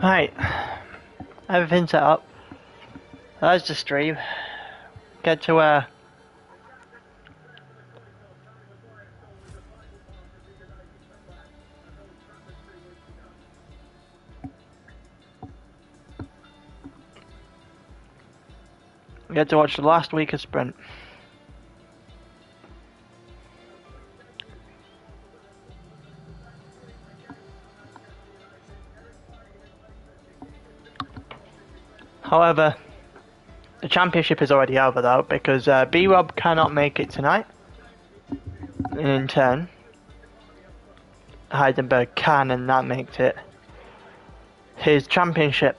Right, everything's set up. There's the stream. Get to watch the last week of sprint. However, the championship is already over though, because B-Rob cannot make it tonight. And in turn, Heidenberg can, and that makes it his championship.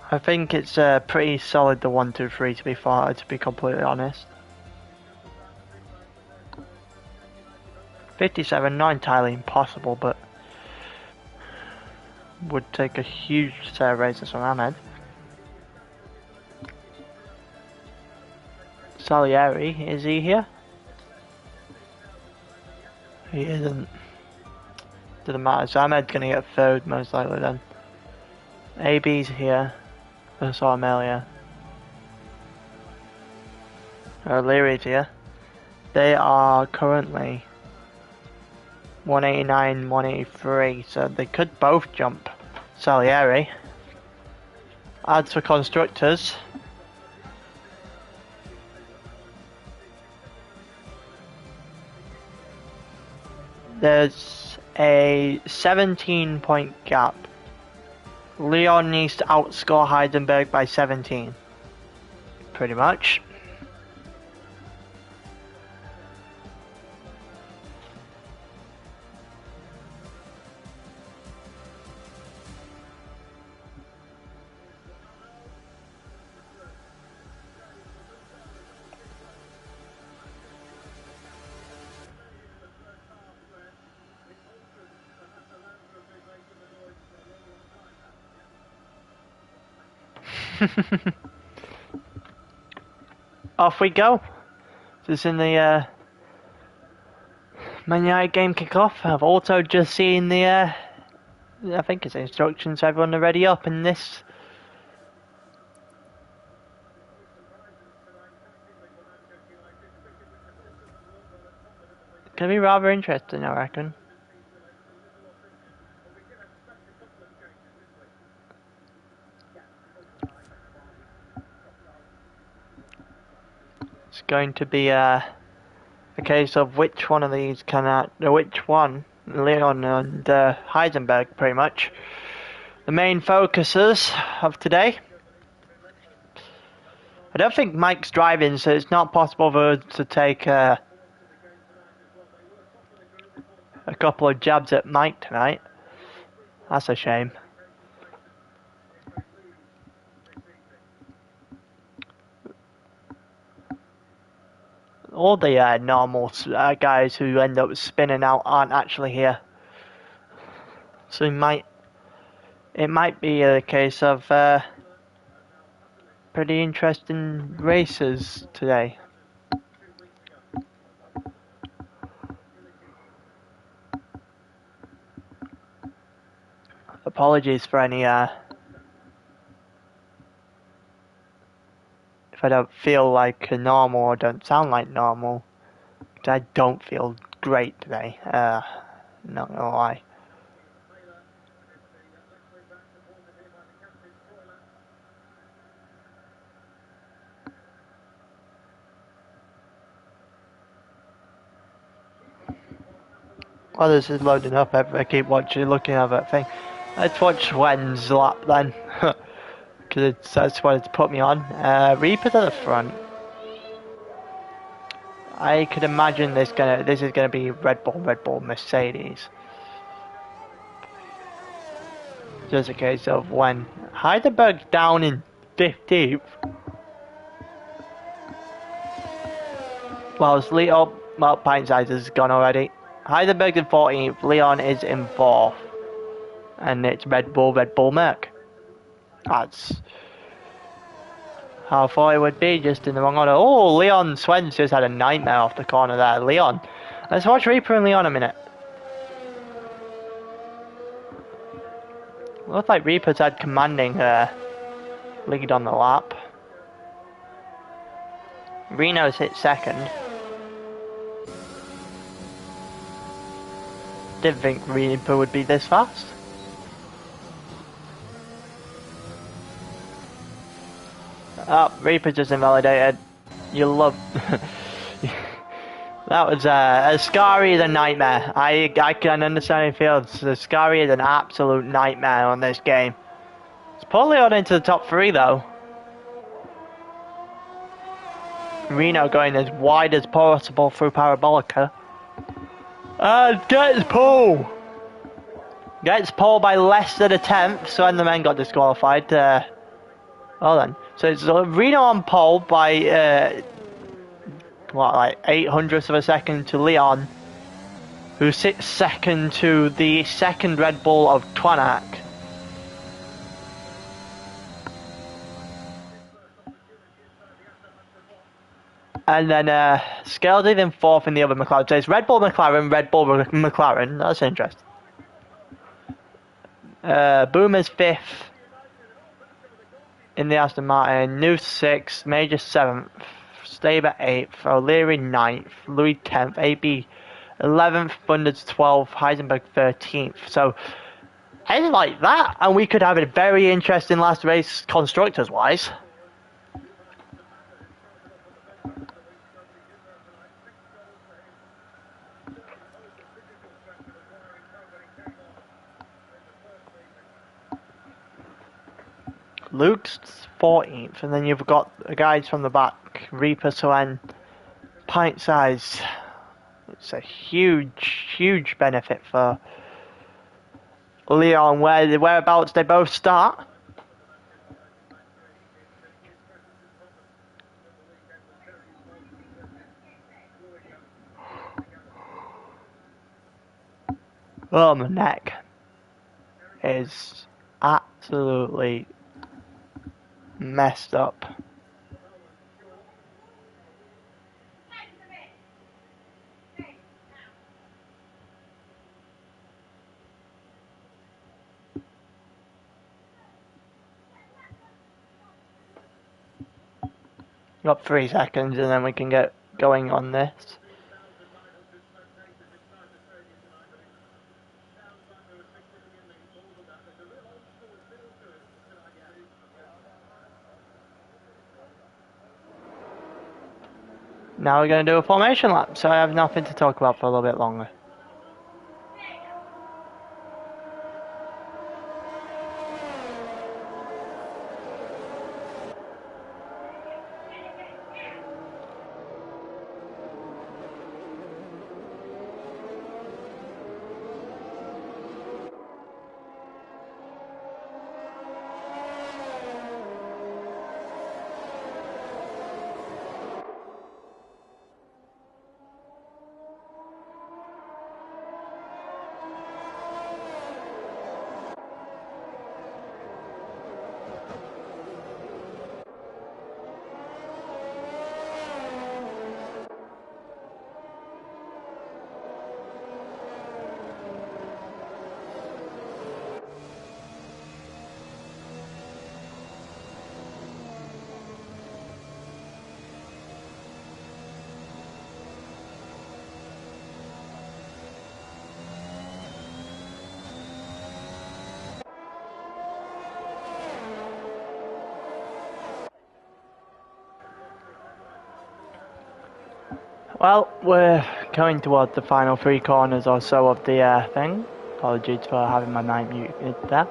I think it's pretty solid, the 1, 2, 3 to be completely honest. 57, not entirely impossible, but would take a huge set of races from Ahmed. Salieri, is he here? He isn't. Doesn't matter, so Ahmed's gonna get third most likely then. AB's here. I saw him earlier. O'Leary's here. They are currently 189, 183, so they could both jump Salieri. As for constructors, there's a 17-point gap. Leon needs to outscore Heidenberg by 17. Pretty much. Off we go. Just in the Man United game kickoff. I've also just seen the I think it's instructions for everyone already up in this. It's gonna be rather interesting, I reckon. It's going to be a case of which one of these which one, Leon and Heisenberg, pretty much the main focuses of today. I don't think Mike's driving, so it's not possible for us to take a couple of jabs at Mike tonight. That's a shame. All the normal guys who end up spinning out aren't actually here, so it might be a case of pretty interesting races today. Apologies for any if I don't feel like normal or don't sound like normal, because I don't feel great today, not gonna lie. While this is loading up, I keep looking at that thing. Let's watch Swen's lap then, because that's what it's put me on. Reaper's at the front. I could imagine this is gonna be Red Bull, Mercedes. Just a case of when Heidelberg's down in 15th, whilst Pint Size has gone already. Heidelberg's in 14th, Leon is in 4th, and it's Red Bull, Merc. That's how I thought it would be, just in the wrong order. Oh, Leon Swen's just had a nightmare off the corner there. Leon Let's watch Reaper and Leon a minute. Looks like Reaper's had commanding lead on the lap. Reno's hit second. Didn't think Reaper would be this fast. Oh, Reaper just invalidated. You love... That was Ascari is a nightmare. I can understand it feels. Ascari is an absolute nightmare on this game. It's probably on into the top 3 though. Reno going as wide as possible through Parabolica. And gets pole! Gets pole by less than a tenth, so and the men got disqualified. Hold on. So it's Reno on pole by what, like 800ths of a second to Leon, who sits second to the second Red Bull of Twanak. And then Skeldy in 4th in the other McLaren. So it's Red Bull McLaren, Red Bull McLaren. That's interesting. Boomer's 5th in the Aston Martin. New 6th, Major 7th, Staber 8th, O'Leary 9th, Louis 10th, AB 11th, Bundes 12th, Heisenberg 13th. So, anything like that, and we could have a very interesting last race constructors wise. Luke's 14th, and then you've got the guys from the back, Reaper, Soen, Pint Size. It's a huge benefit for Leon, whereabouts they both start. Oh, my neck is absolutely messed up. Got 3 seconds and then we can get going on this. Now we're going to do a formation lap, so I have nothing to talk about for a little bit longer. Well, we're going towards the final 3 corners or so of the thing. Apologies for having my mic muted there.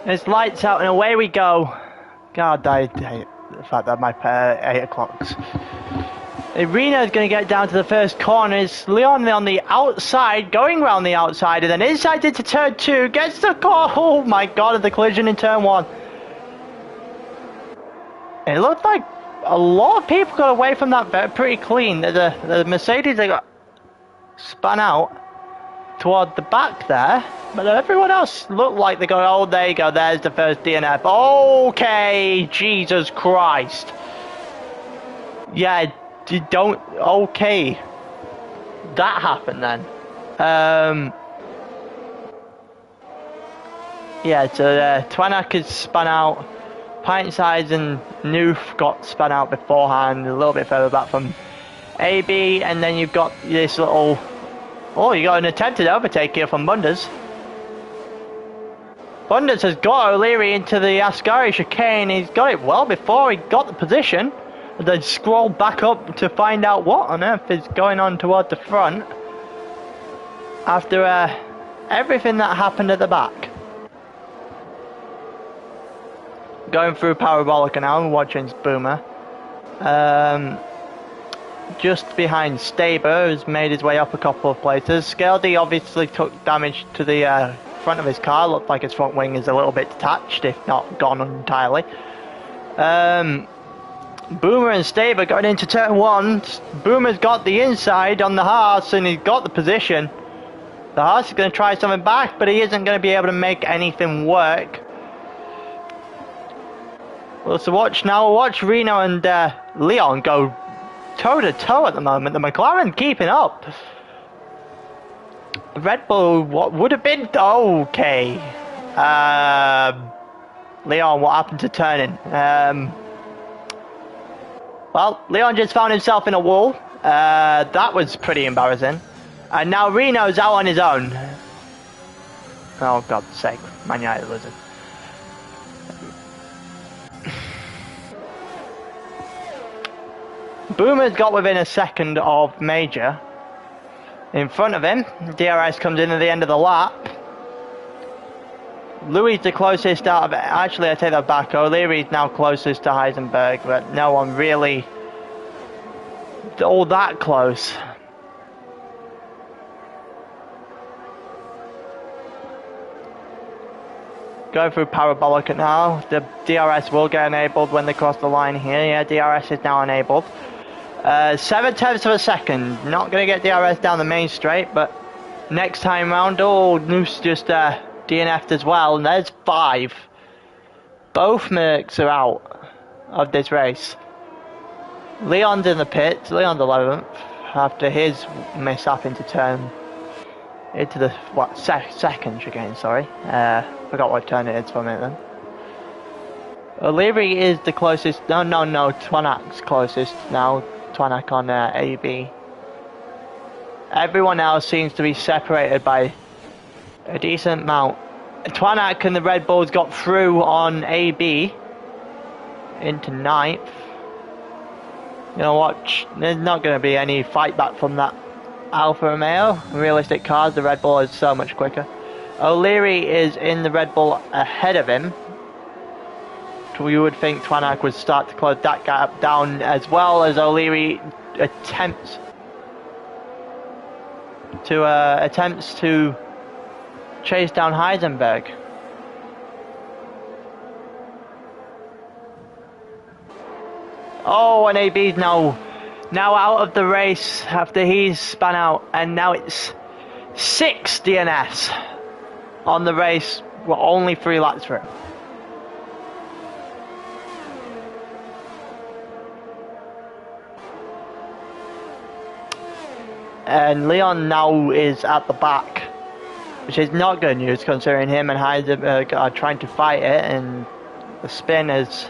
It's lights out and away we go. God, I hate the fact that my 8 o'clocks. Reno's going to get down to the first corner. It's Leon on the outside, going around the outside, and then inside into turn 2, gets the car. Oh my god, the collision in turn 1. It looked like a lot of people got away from that pretty clean. The Mercedes, they got spun out toward the back there, but everyone else looked like they got, oh, there you go, there's the first DNF. Okay, Jesus Christ. Yeah, you don't, okay. That happened then. Yeah, so Twanak is spun out. Pint-Size and Noof got spun out beforehand, a little bit further back from AB, and then you've got this little... Oh, you got an attempted overtake here from Bunders. Bunders has got O'Leary into the Ascari chicane. He's got it well before he got the position. And then scrolled back up to find out what on earth is going on toward the front. After everything that happened at the back. Going through Parabolica now and watching Boomer. Just behind Staber, who's made his way up a couple of places. Scaldy obviously took damage to the front of his car. Looked like his front wing is a little bit detached, if not gone entirely. Boomer and Staber going into turn 1. Boomer's got the inside on the Haas and he's got the position. The Haas is going to try something back, but he isn't going to be able to make anything work. Well, so watch Reno and Leon go toe to toe at the moment. The McLaren keeping up. Red Bull, what would have been okay. Leon, what happened to turning? Well, Leon just found himself in a wall. That was pretty embarrassing. And now Reno's out on his own. Oh, God's sake, Man United lizard. Boomer's got within a second of Major. In front of him, DRS comes in at the end of the lap. Louis the closest out of it. Actually, I take that back. O'Leary's now closest to Heisenberg, but no one really all that close. Go through Parabolica now. The DRS will get enabled when they cross the line here. Yeah, DRS is now enabled. 7/10 of a second. Not going to get DRS down the main straight, but next time round, oh, Noose just DNF'd as well, and there's 5. Both Mercs are out of this race. Leon's in the pits. Leon's 11th after his mishap into the second chicane. Sorry, forgot what turn it is for a minute then. O'Leary is the closest. No. Twanak's closest now. Twanak on AB. Everyone else seems to be separated by a decent amount. Twanak and the Red Bulls got through on AB into 9th. You know what? There's not going to be any fight back from that Alfa Romeo. Realistic cars, the Red Bull is so much quicker. O'Leary is in the Red Bull ahead of him. We would think Twanak would start to close that gap down as well as O'Leary attempts to chase down Heisenberg. Oh, and AB's now out of the race after he's spun out, and now it's 6 DNS on the race. We're only 3 laps through. And Leon now is at the back, which is not good news considering him and Heisenberg are trying to fight it, and the spin has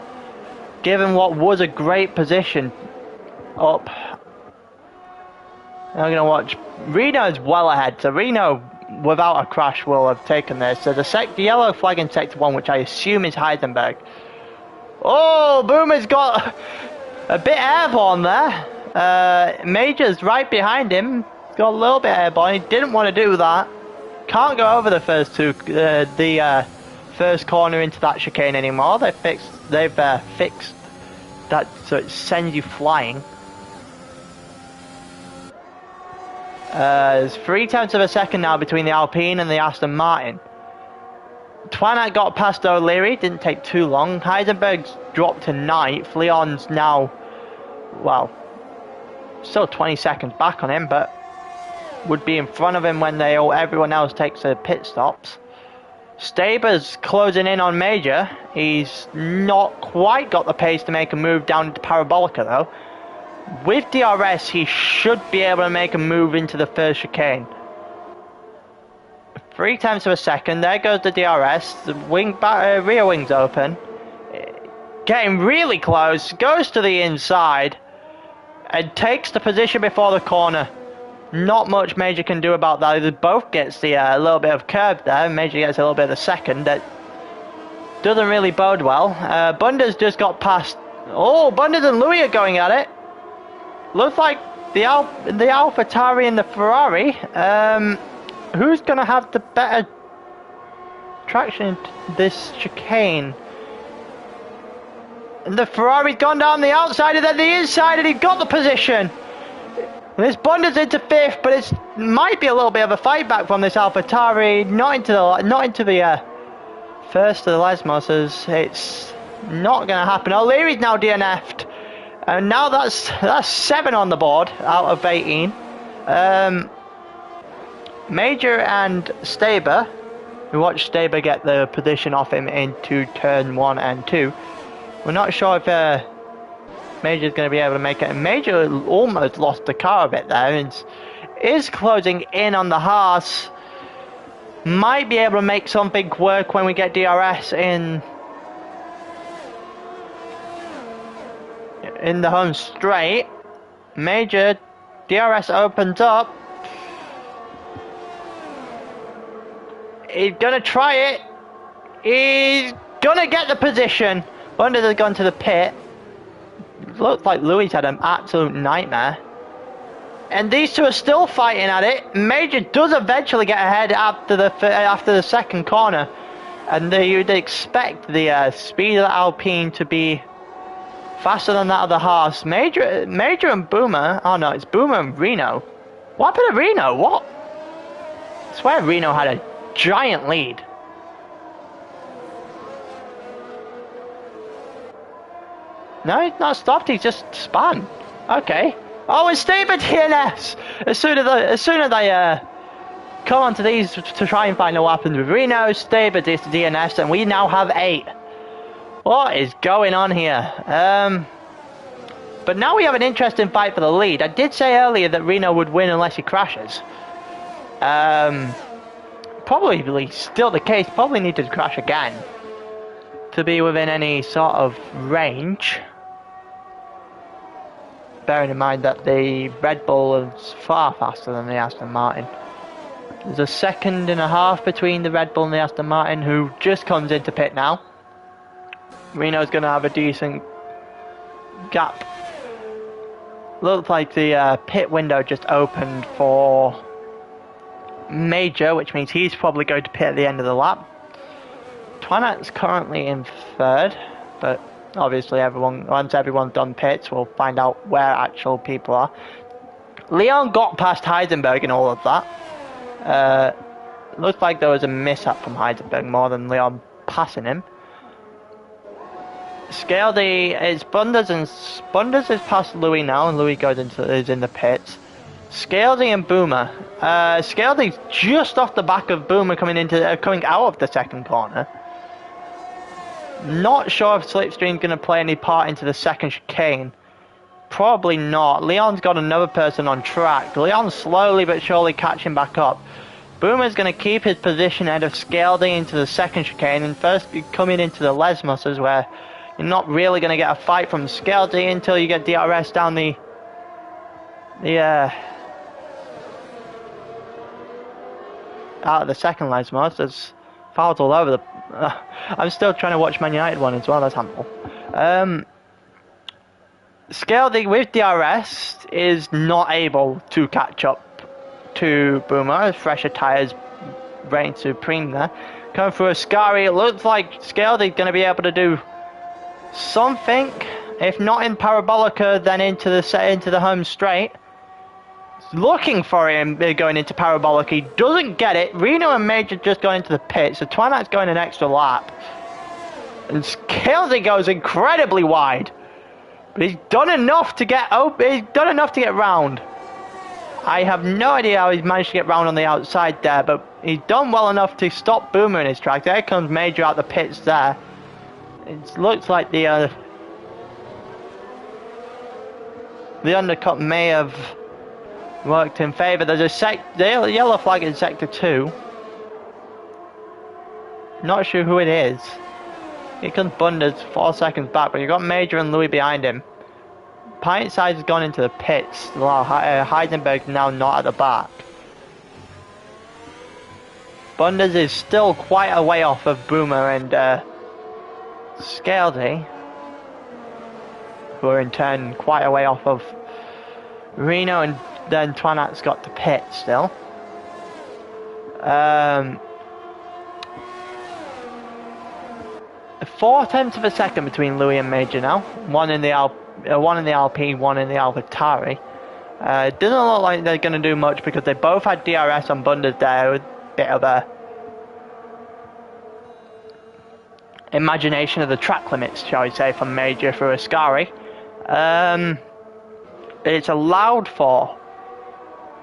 given what was a great position up. I'm going to watch. Reno is well ahead, so Reno without a crash will have taken this. There's the yellow flag in sector 1, which I assume is Heisenberg. Oh, Boomer's got a bit airborne there. Major's right behind him. He's got a little bit airborne. He didn't want to do that. Can't go over the first two, the first corner into that chicane anymore. They've fixed that so it sends you flying. There's 0.3 of a second now between the Alpine and the Aston Martin. Twilight got past O'Leary, didn't take too long. Heisenberg's dropped to 9th. Leon's now, well, still 20 seconds back on him, but would be in front of him when everyone else takes their pit stops. Staber's closing in on Major. He's not quite got the pace to make a move down into Parabolica though. With DRS, he should be able to make a move into the first chicane. 0.3 of a second. There goes the DRS. The rear wing's open. Getting really close. Goes to the inside. And takes the position before the corner. Not much Major can do about that. They both gets the little bit of curb there. Major gets a little bit of the second. That doesn't really bode well. Bunda's just got past. Oh, Bunda's and Louis are going at it. Looks like the AlphaTauri and the Ferrari. Who's going to have the better traction into this chicane? And the Ferrari's gone down the outside and then the inside, and he got the position. And this Bunda's into 5th, but it might be a little bit of a fight back from this AlphaTauri. Not into the first of the Lesmoses. It's not going to happen. O'Leary's now DNF'd. And now that's 7 on the board out of 18. Major and Staber. We watched Staber get the position off him into turn 1 and 2. We're not sure if Major's going to be able to make it. And Major almost lost the car a bit there. And is closing in on the Haas. Might be able to make something work when we get DRS in the home straight. Major, DRS opens up. He's gonna try it. He's gonna get the position. Bundes has gone to the pit. Looks like Louis had an absolute nightmare. And these two are still fighting at it. Major does eventually get ahead after the second corner. And you'd expect the speed of the Alpine to be faster than that of the Haas. Major and Boomer. Oh no, it's Boomer and Reno. What happened to Reno? What? I swear Reno had a giant lead. No, he's not stopped. He's just spun. Okay. Oh, it's Staber DNS. As soon as I come onto these to try and find out what happens with Reno, Staber DNS, and we now have 8. What is going on here? But now we have an interesting fight for the lead. I did say earlier that Reno would win unless he crashes. Probably still the case. Probably needed to crash again to be within any sort of range. Bearing in mind that the Red Bull is far faster than the Aston Martin. There's a 1.5 seconds between the Red Bull and the Aston Martin, who just comes into pit now. Reno's going to have a decent gap. Looks like the pit window just opened for Major, which means he's probably going to pit at the end of the lap. Twilight's currently in 3rd, but obviously once everyone's done pits, we'll find out where actual people are. Leon got past Heisenberg in all of that. Looks like there was a mishap from Heisenberg more than Leon passing him. It's Bundes, and Bundes is past Louis now, and Louis is in the pits. Scaldy and Boomer. Scaldy's just off the back of Boomer coming out of the second corner. Not sure if Slipstream's going to play any part into the second chicane. Probably not. Leon's got another person on track. Leon's slowly but surely catching back up. Boomer's going to keep his position ahead of Scaldy into the second chicane, and first coming into the Lesmoses, where you're not really going to get a fight from Scaldy until you get DRS down the out of the second Lesmos. There's fouls all over the. I'm still trying to watch Man United one as well. That's handball. Scaldy with DRS is not able to catch up to Boomer. Fresher tyres reign supreme there. Going through Ascari, it looks like Scaldy's going to be able to do something. If not in Parabolica, then into the home straight. Looking for him going into Parabolica. He doesn't get it. Reno and Major just going into the pit, so Twanak's going an extra lap. And Scaldy goes incredibly wide. But he's done enough to get open. He's done enough to get round. I have no idea how he's managed to get round on the outside there, but he's done well enough to stop Boomer in his track. There comes Major out the pits there. It looks like the undercut may have worked in favour. There's a yellow flag in sector 2. Not sure who it is. Here comes Bunders 4 seconds back, but you've got Major and Louis behind him. Pintside has gone into the pits, while Heidenberg now not at the back. Bunders is still quite a way off of Boomer and Scaldy, who are in turn quite a way off of Reno, and then Twanak's got the pit still. 4/10 of a second between Louis and Major now. One in the Alpine, one in the AlphaTauri. It doesn't look like they're going to do much because they both had DRS on Bunders there. A bit of a imagination of the track limits, shall we say, from Major through Ascari. It's allowed for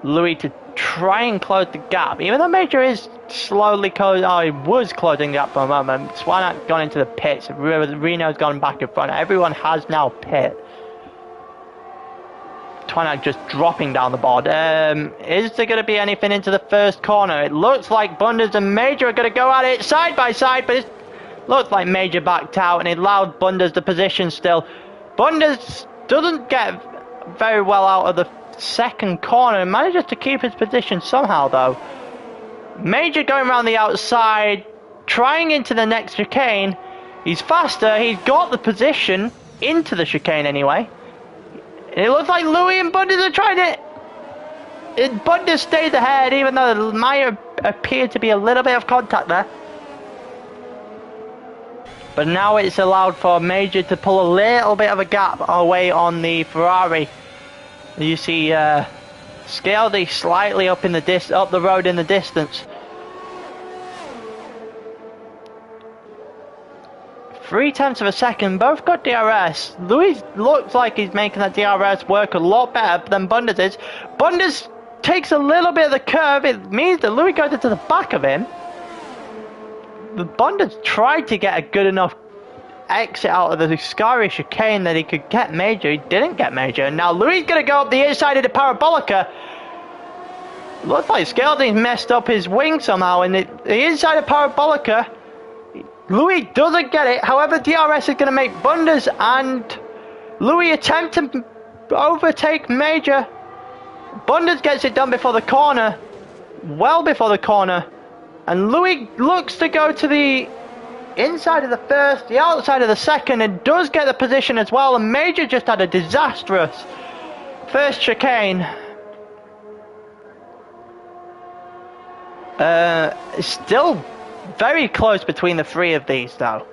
Louis to try and close the gap, even though Major is slowly closing. Oh, he was closing the gap for a moment. Swanak's gone into the pits. Reno's gone back in front. Everyone has now pit. Twanak just dropping down the board. Is there going to be anything into the first corner? It looks like Bunders and Major are going to go at it side by side, but it looks like Major backed out and it allowed Bunders the position still. Bunders doesn't get very well out of the second corner and manages to keep his position somehow though. Major going around the outside, trying into the next chicane. He's faster, he's got the position into the chicane anyway. It looks like Louis and Bunders are trying it. Bunders stays ahead, even though there might appear to be a little bit of contact there. But now it's allowed for Major to pull a little bit of a gap away on the Ferrari. You see Scaldy slightly up the road in the distance. 0.3 of a second, both got DRS. Louis looks like he's making that DRS work a lot better than Bunders is. Bunders takes a little bit of the curve. It means that Louis goes into the back of him. The Bunders tried to get a good enough exit out of the Ascari chicane that he could get Major. He didn't get Major. And now Louis is going to go up the inside of the Parabolica. Looks like Scaldy's messed up his wing somehow. And the inside of Parabolica, Louis doesn't get it. However, DRS is going to make Bunders and Louis attempt to overtake Major. Bunders gets it done before the corner. Well before the corner. And Louis looks to go to the inside of the first, the outside of the second, and does get the position as well. And Major just had a disastrous first chicane. Still very close between the three of these, though.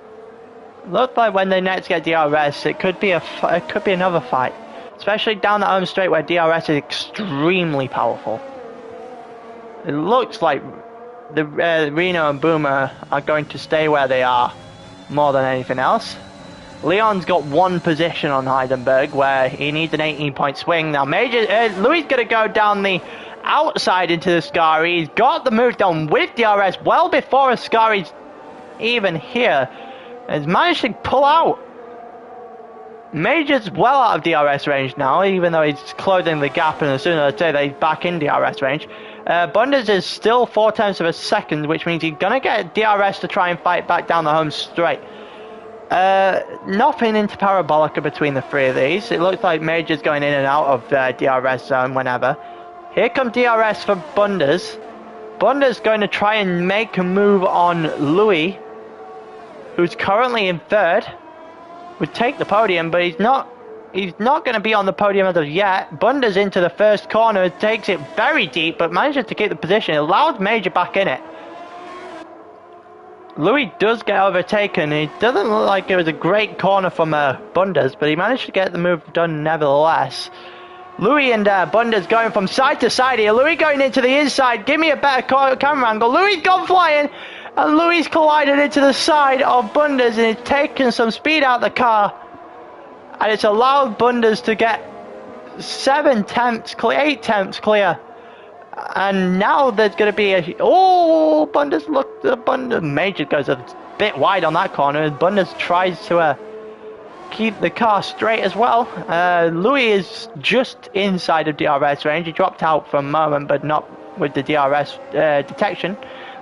Looks like when they next get DRS, it could be another fight, especially down the home straight where DRS is extremely powerful. It looks like the Reno and Boomer are going to stay where they are more than anything else. Leon's got one position on Heidenberg where he needs an 18-point swing. Now Louis is going to go down the outside into the Ascari. He's got the move done with DRS well before Ascari's even here. Has managed to pull out. Major's well out of DRS range now, even though he's closing the gap, and as soon as I say that he's back in DRS range. Bunders is still 0.4 of a second, which means he's going to get DRS to try and fight back down the home straight. Nothing into Parabolica between the three of these. It looks like Major's going in and out of DRS zone whenever. Here comes DRS for Bunders. Bunders going to try and make a move on Louis, who's currently in third. Would take the podium, but he's not going to be on the podium as of yet. Bunders into the first corner, takes it very deep, but manages to keep the position. It allows Major back in it. Louis does get overtaken. It doesn't look like it was a great corner from Bundes, but he managed to get the move done nevertheless. Louis and Bundes going from side to side here. Louis going into the inside. Give me a better camera angle. Louis gone flying, and Louis collided into the side of Bundes, and it's taken some speed out of the car, and it's allowed Bundes to get 8 tenths clear. And now there's going to be a... Oh, Bundes, look, Bundes. Major goes a bit wide on that corner, and Bundes tries to keep the car straight as well. Louis is just inside of DRS range. He dropped out for a moment, but not with the DRS detection.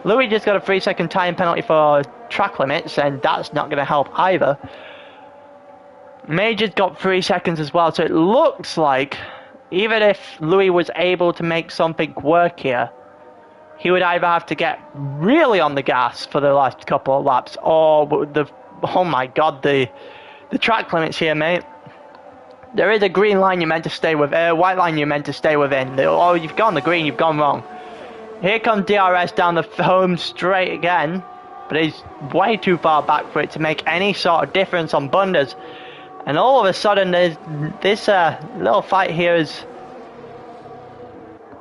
Louis just got a 3-second time penalty for track limits, and that's not going to help either. Major's got 3 seconds as well, so it looks like even if Louis was able to make something work here, he would either have to get really on the gas for the last couple of laps, or oh my god, the track limits here, mate. There is a green line you're meant to stay with, white line you're meant to stay within. Oh, you've gone the green, you've gone wrong. Here comes DRS down the home straight again, but he's way too far back for it to make any sort of difference on Bundes. And all of a sudden, there's this little fight here is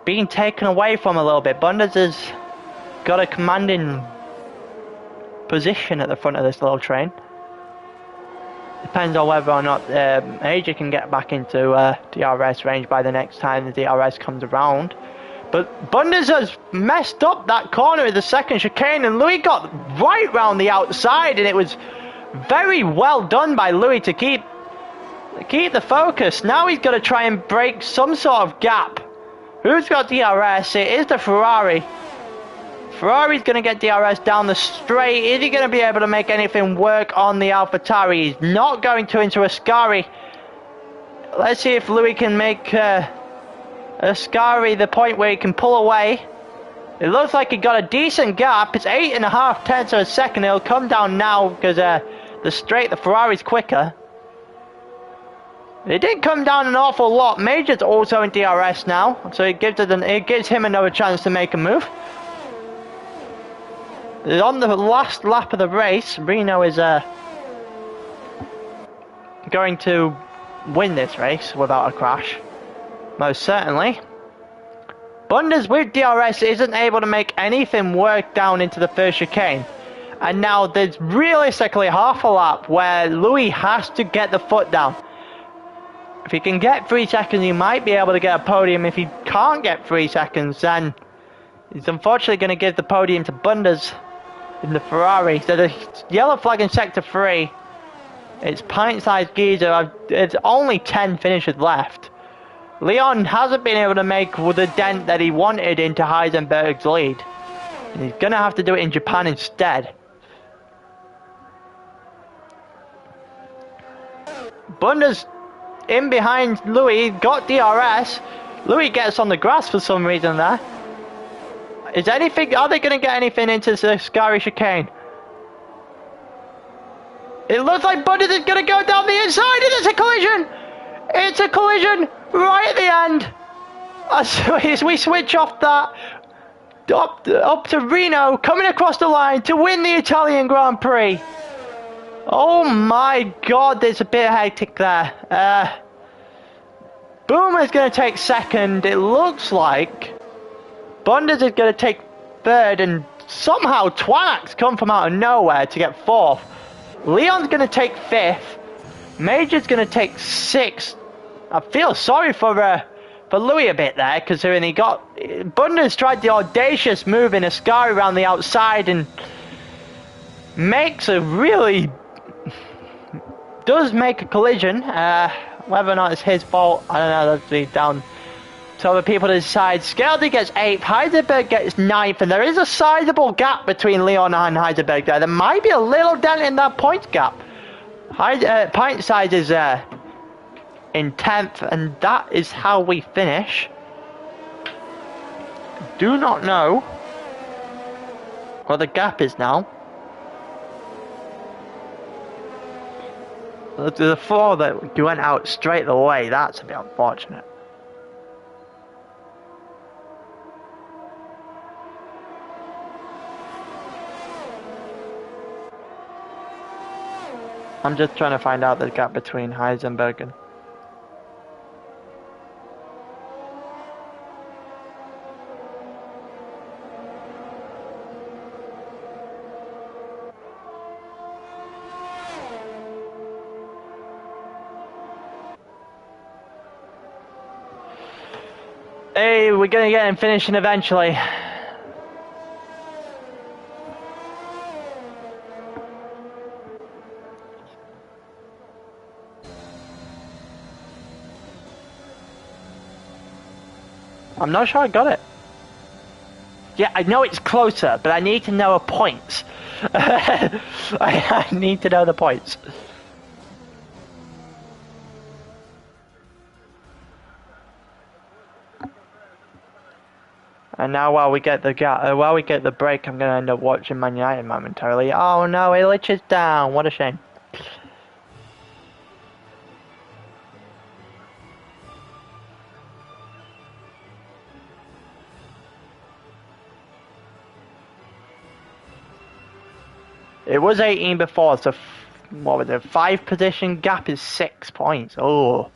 being taken away from a little bit. Bundes has got a commanding position at the front of this little train. Depends on whether or not Major can get back into DRS range by the next time the DRS comes around. But Bundes has messed up that corner of the second chicane, and Louis got right round the outside, and it was very well done by Louis to keep the focus. Now he's got to try and break some sort of gap. Who's got DRS? It is the Ferrari. Ferrari's going to get DRS down the straight. Is he going to be able to make anything work on the AlphaTauri? He's not going to into Ascari. Let's see if Louis can make Ascari the point where he can pull away. It looks like he got a decent gap. It's 8.5 tenths of a second. It'll come down now because the Ferrari's quicker. It didn't come down an awful lot. Major's also in DRS now, so it gives him another chance to make a move. On the last lap of the race, Reno is going to win this race without a crash, most certainly. Bundes with DRS isn't able to make anything work down into the first chicane, and now there's realistically half a lap where Louis has to get the foot down. If he can get 3 seconds, he might be able to get a podium. If he can't get 3 seconds, then he's unfortunately going to give the podium to Bundes in the Ferrari. So the yellow flag in Sector 3, it's pint-sized geezer. It's only 10 finishes left. Leon hasn't been able to make the dent that he wanted into Heisenberg's lead. And he's going to have to do it in Japan instead. Bundes in behind Louis, got DRS. Louis gets on the grass for some reason there. Are they going to get anything into the Ascari chicane? It looks like Bundes is going to go down the inside, and it's a collision! It's a collision right at the end. As we switch off that, up to Reno, coming across the line to win the Italian Grand Prix. Oh my god, there's a bit hectic there. Boomer's going to take second. It looks like Bundes is going to take third, and somehow Twanak's come from out of nowhere to get fourth. Leon's going to take fifth. Major's going to take sixth. I feel sorry for Louis a bit there, because when he got... Bundes tried the audacious move in Ascari around the outside and makes a really... does make a collision. Whether or not it's his fault, I don't know. Let's leave down to other people to decide. Scaldy gets 8th, Heisenberg gets 9th, and there is a sizable gap between Leon and Heisenberg there. There might be a little dent in that point gap. Pint size is in 10th, and that is how we finish. Do not know what the gap is now. The 4 that went out straight away, that's a bit unfortunate. I'm just trying to find out the gap between Heisenberg and... Hey, we're gonna get him finishing eventually. I'm not sure I got it. Yeah, I know it's closer, but I need to know a point. I need to know the points. And now while we get the break, I'm gonna end up watching Man United momentarily. Oh no, Illich is down. What a shame. It was 18 before, so what was it? 5 position gap is 6 points. Oh.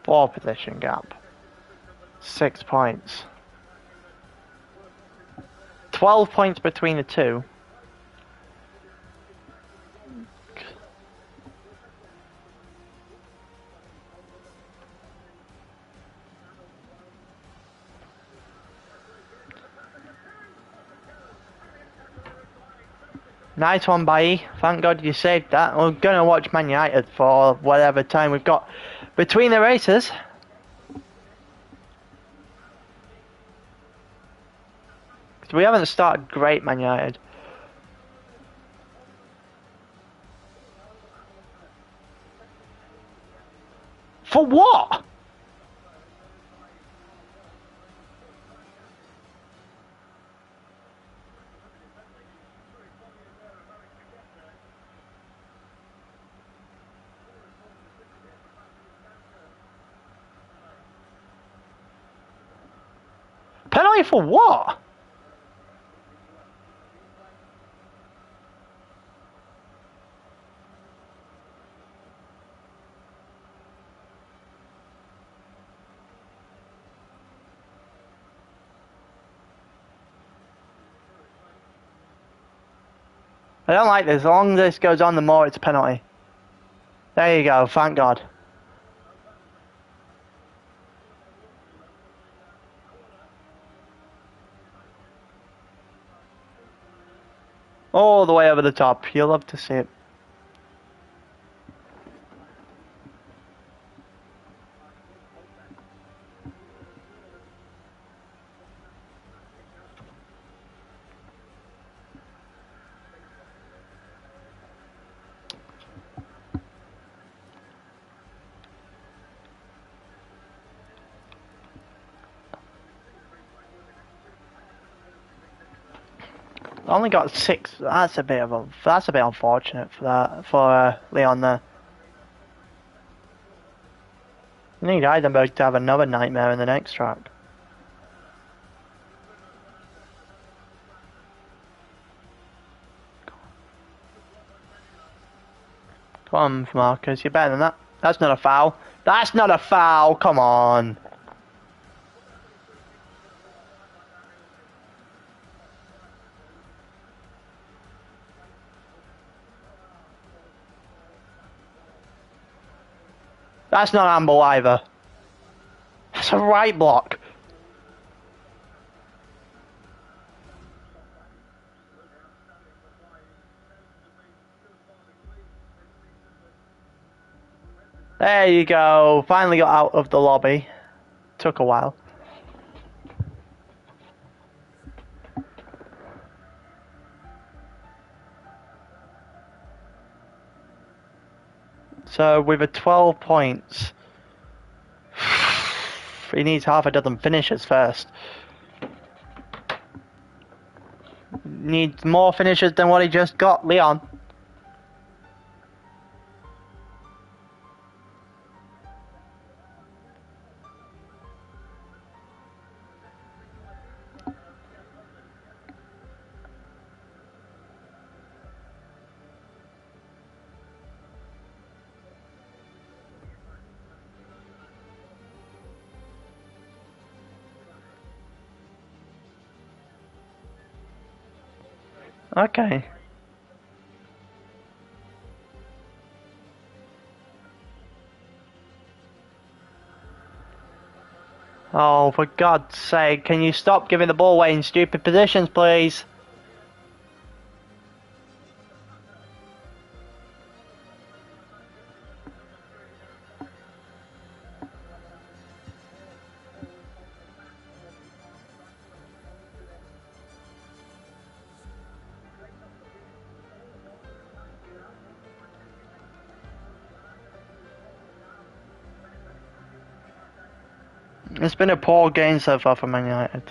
4 position gap. 6 points. 12 points between the two. Nice one, Bailly. Thank God you saved that. We're going to watch Man United for whatever time we've got between the races. We haven't started great, Man United. For what? Penalty for what? I don't like this. The longer this goes on, the more it's a penalty. There you go. Thank God. All the way over the top. You'll love to see it. Only got 6. That's a bit unfortunate for Leon there. You need Heisenberg to have another nightmare in the next track. Come on, Marcus, you're better than that. That's not a foul. That's not a foul. Come on. That's not handball either. That's a right block. There you go. Finally got out of the lobby. Took a while. So with a 12 points, he needs half a dozen finishes first. Needs more finishes than what he just got, Leon. Okay. Oh, for God's sake, can you stop giving the ball away in stupid positions, please? It's been a poor game so far for Man United.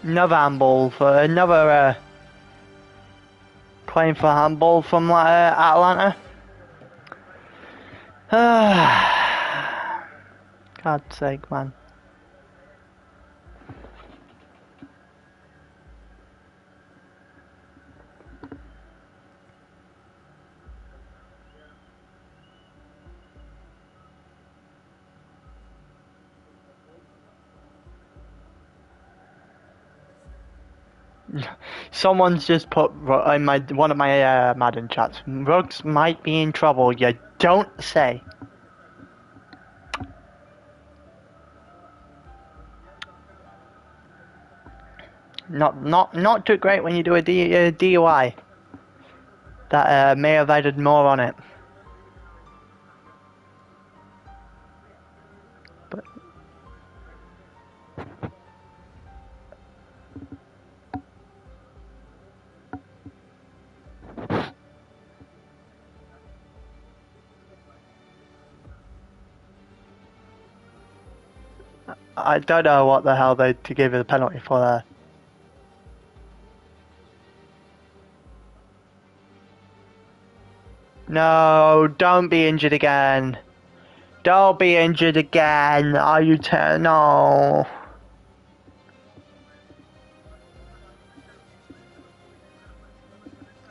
Another handball for another claim for handball from Atlanta. God's sake, man. Someone's just put in one of my Madden chats. Ruggs might be in trouble. You don't say. Not too great when you do a DUI. That may have added more on it. But I don't know what the hell they to give the penalty for there. No, don't be injured again. Don't be injured again. Are you no?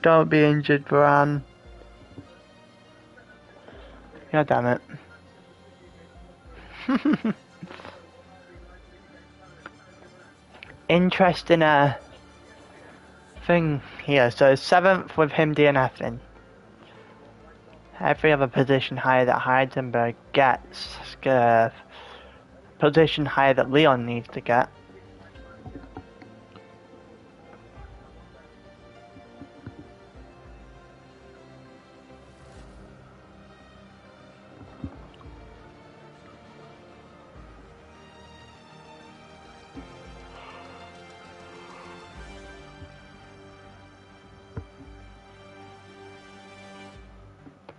Don't be injured, Varane. God damn it. Interesting thing here. So 7th with him DNFing. Every other position higher that Heidenberg gets, position higher that Leon needs to get.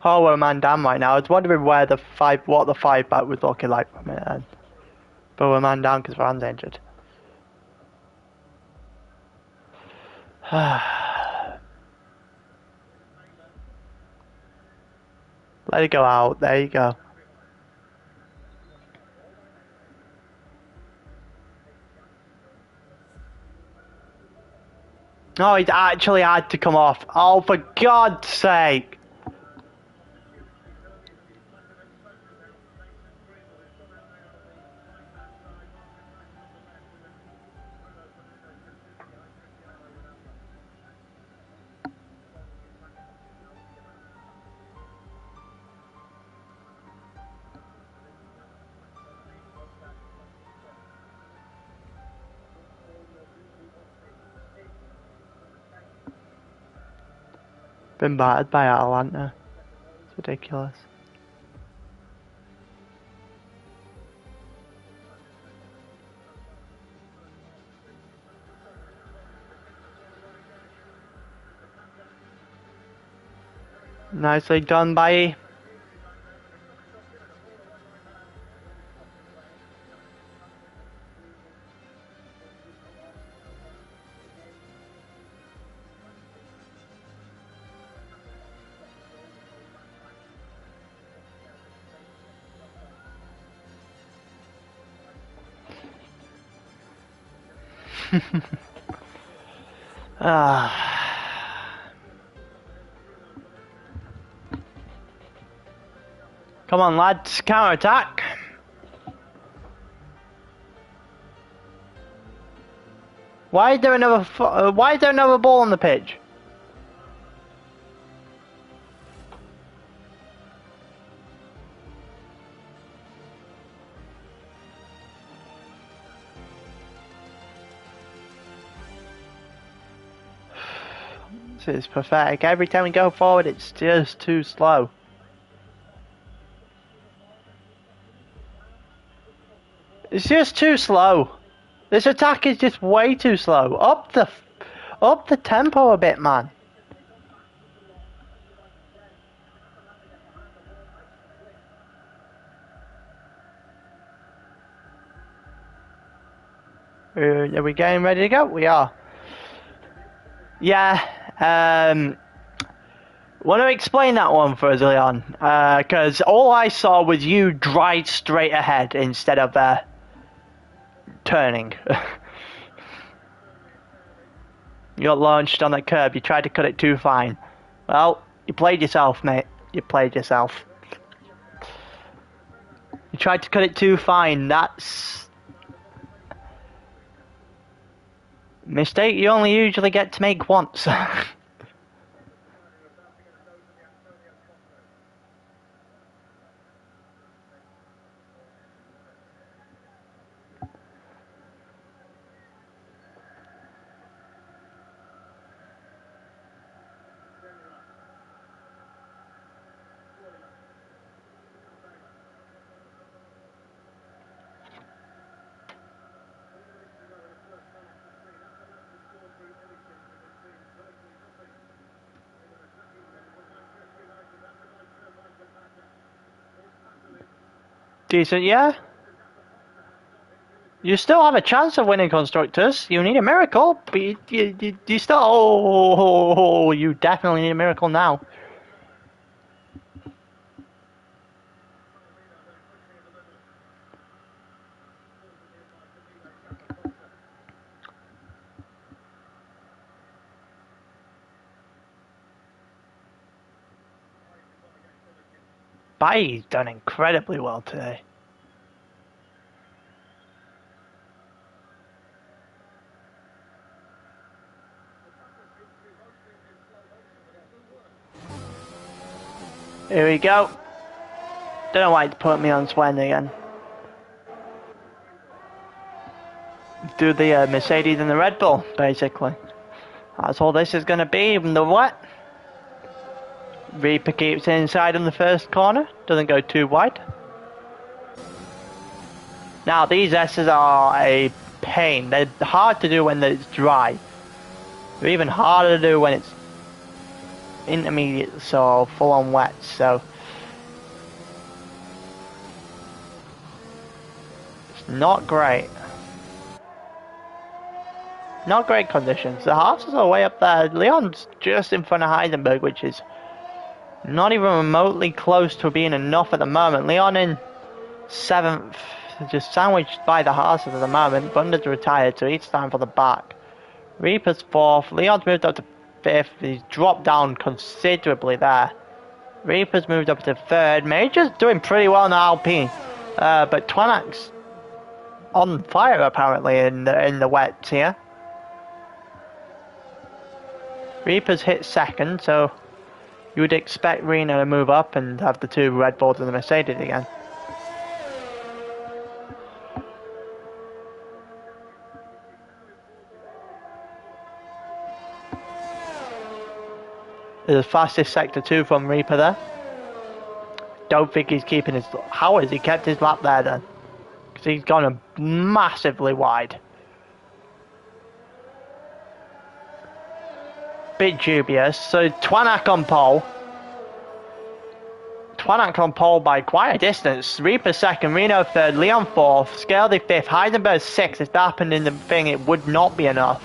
Oh, we're a man down right now. I was wondering what the 5 back was looking like from it then. But we're a man down because Varane's injured. Let it go out. There you go. Oh, he's actually had to come off. Oh, for God's sake. Been battered by Atlanta. It's ridiculous. Nicely done by Come on, lads, counter attack. Why is there another ball on the pitch? This is pathetic. Every time we go forward, it's just too slow. It's just too slow. This attack is just way too slow. Up the tempo a bit, man. Are we getting ready to go? We are. Yeah. Want to explain that one for us, Leon? Because all I saw was you drive straight ahead instead of turning. You got launched on that curb. You tried to cut it too fine. Well, you played yourself, mate. You played yourself. You tried to cut it too fine. That's mistake you only usually get to make once. Decent, yeah. You still have a chance of winning constructors. You need a miracle, but you still. Oh, you definitely need a miracle now. Bai's done incredibly well today. Here we go. Don't know why it's put me on Swen again. Do the Mercedes and the Red Bull, basically. That's all this is going to be, even the wet. Reaper keeps inside on the first corner, doesn't go too wide. Now these S's are a pain. They're hard to do when it's dry. They're even harder to do when it's intermediate, so full on wet. So it's not great. Not great conditions. The halves are way up there. Leon's just in front of Heisenberg, which is not even remotely close to being enough at the moment. Leon in 7th, just sandwiched by the horses at the moment. Bunder's retired, so he's time for the back. Reaper's 4th. Leon's moved up to 5th. He's dropped down considerably there. Reaper's moved up to 3rd. Major's doing pretty well in the Alpine. But Twanak's on fire apparently in the wets here. Reaper's hit 2nd, so you would expect Reno to move up and have the 2 Red Bulls and the Mercedes again. There's the fastest sector 2 from Reaper there. Don't think he's keeping his... How has he kept his lap there then? Because he's gone massively wide. Bit dubious. So Twanak on pole. Twanak on pole by quite a distance. Reaper 2nd, Reno 3rd, Leon 4th, Scaldy 5th, Heisenberg 6th. If that happened in the thing, it would not be enough.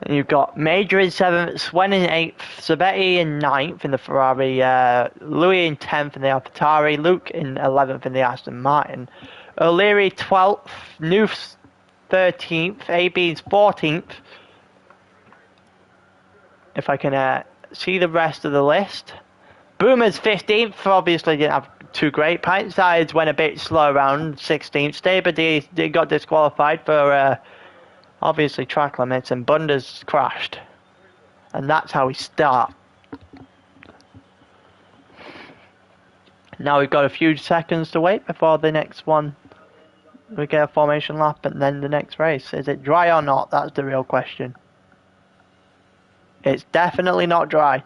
And you've got Major in 7th, Swen in 8th, Sabetti in 9th in the Ferrari, Louis in 10th in the AlphaTauri, Luke in 11th in the Aston Martin, O'Leary 12th, Noose 13th, AB's 14th. If I can see the rest of the list. Boomer's 15th, obviously didn't have too great. Pint Sides went a bit slow around 16th. Staber got disqualified for obviously track limits, and Bunda's crashed. And that's how we start. Now we've got a few seconds to wait before the next one. We get a formation lap and then the next race. Is it dry or not? That's the real question. It's definitely not dry.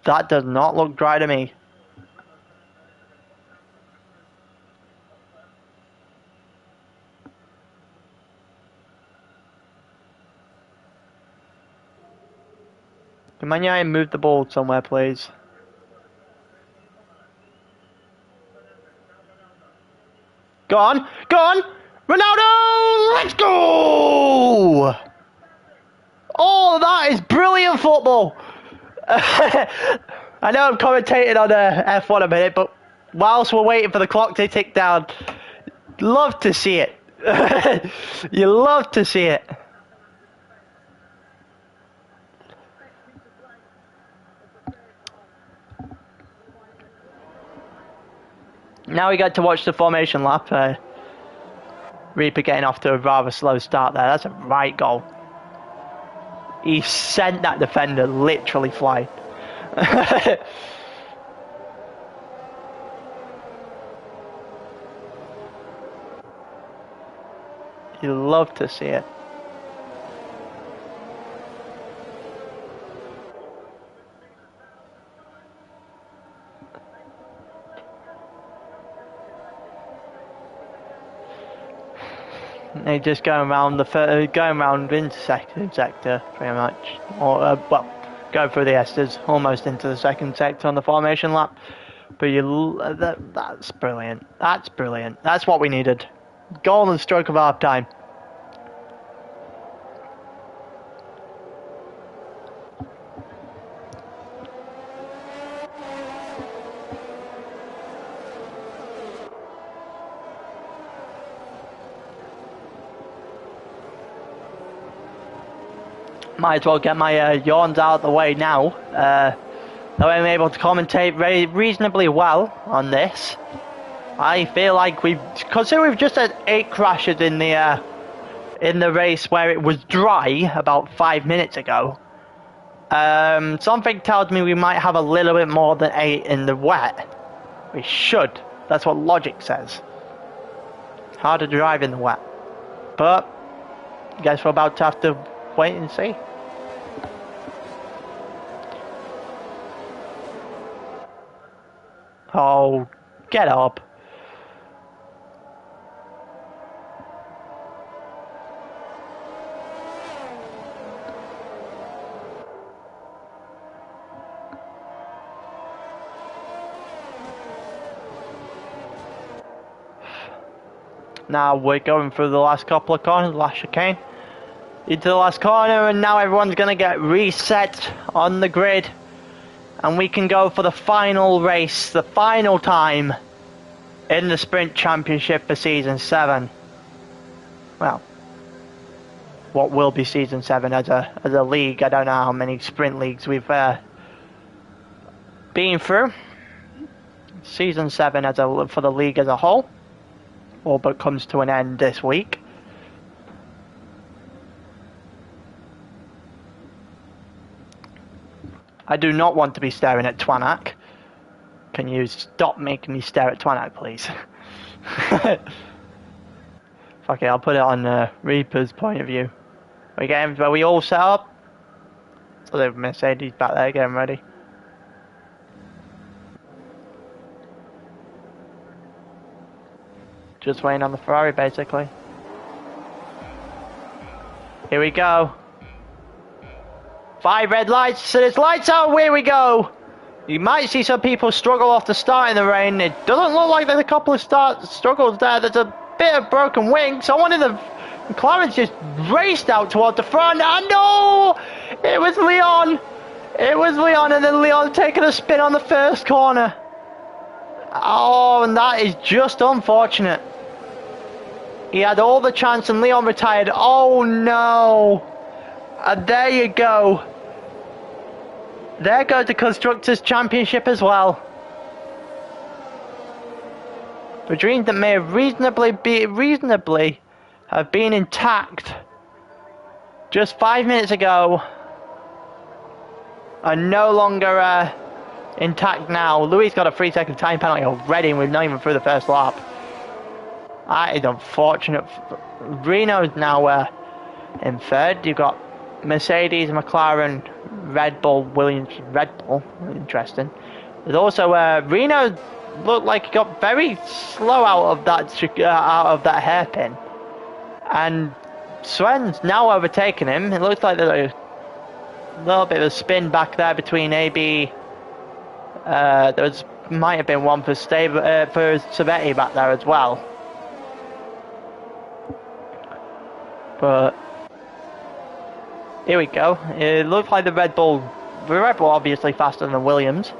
That does not look dry to me. Can I move the ball somewhere, please? Go on! Go on! Ronaldo! Let's go! Oh, that is brilliant football! I know I'm commentating on F1 a minute, but whilst we're waiting for the clock to tick down, love to see it. You love to see it. Now we get to watch the formation lap. Reaper getting off to a rather slow start there. That's a right goal. He sent that defender literally flying. You love to see it. They just going around into second sector pretty much, or well, go through the Esters almost into the second sector on the formation lap. But that's brilliant. That's brilliant. That's what we needed. Golden stroke of half time. Might as well get my yawns out of the way now. That I'm able to commentate very reasonably well on this. I feel like considering we've just had 8 crashes in the race where it was dry about 5 minutes ago. Something tells me we might have a little bit more than 8 in the wet. We should. That's what logic says. Hard to drive in the wet. But I guess we're about to have to wait and see. Oh, get up. Now we're going through the last couple of corners, last chicane. Into the last corner, and now everyone's going to get reset on the grid. And we can go for the final race, the final time in the Sprint Championship for Season 7. Well, what will be Season 7 as a league. I don't know how many Sprint leagues we've been through. Season 7 for the league as a whole. All but comes to an end this week. I do not want to be staring at Twanak. Can you stop making me stare at Twanak, please? Fuck it, I'll put it on Reaper's point of view. Are we all set up? So the Mercedes back there getting ready. Just waiting on the Ferrari, basically. Here we go. 5 red lights, so there's lights out, here we go! You might see some people struggle off the start in the rain. It doesn't look like there's a couple of struggles there. There's a bit of broken wing. Someone in the McLaren's just raced out towards the front. And no! It was Leon! It was Leon, and then Leon taking a spin on the first corner. Oh, and that is just unfortunate. He had all the chance and Leon retired. Oh no! And there you go. There goes the Constructors' Championship as well. The dreams that may have reasonably have been intact just 5 minutes ago are no longer intact now. Louis got a 3-second time penalty already and we're not even through the first lap. That is unfortunate. Reno's now in third. You've got Mercedes, McLaren, Red Bull, Williams, Red Bull. Interesting. There's also Reno looked like he got very slow out of that hairpin, and Sven's now overtaken him. It looks like there's a little bit of a spin back there between AB. Might have been one for Savetti back there as well. But here we go. It looks like the Red Bull obviously faster than Williams.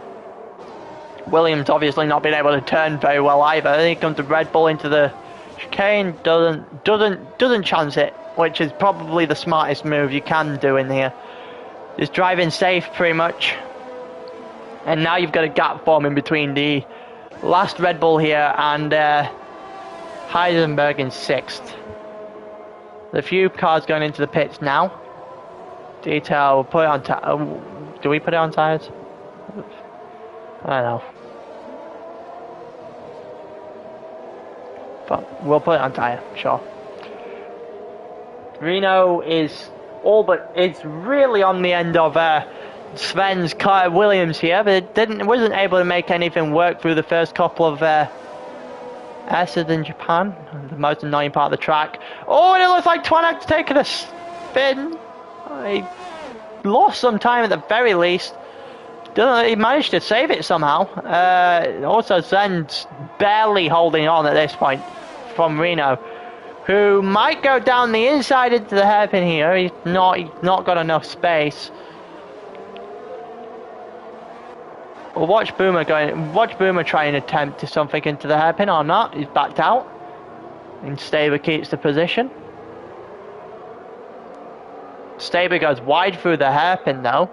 Williams obviously not being able to turn very well either. Here comes the Red Bull into the chicane. Doesn't chance it, which is probably the smartest move you can do in here. Just driving safe pretty much. And now you've got a gap forming between the last Red Bull here and Heisenberg in 6th. The few cars going into the pits now. Detail, we'll put it on do we put it on tyres? I don't know. But we'll put it on tyre, sure. Reno is it's really on the end of Sven's car Williams here, but it wasn't able to make anything work through the first couple of S's in Japan, the most annoying part of the track. Oh, and it looks like Twanak's taking a spin. He lost some time at the very least. He managed to save it somehow. Also, Zen's barely holding on at this point from Reno, who might go down the inside into the hairpin here. He's not got enough space. Well, watch Boomer try and attempt to something into the hairpin or not. He's backed out. And Staber keeps the position. Staber goes wide through the hairpin though.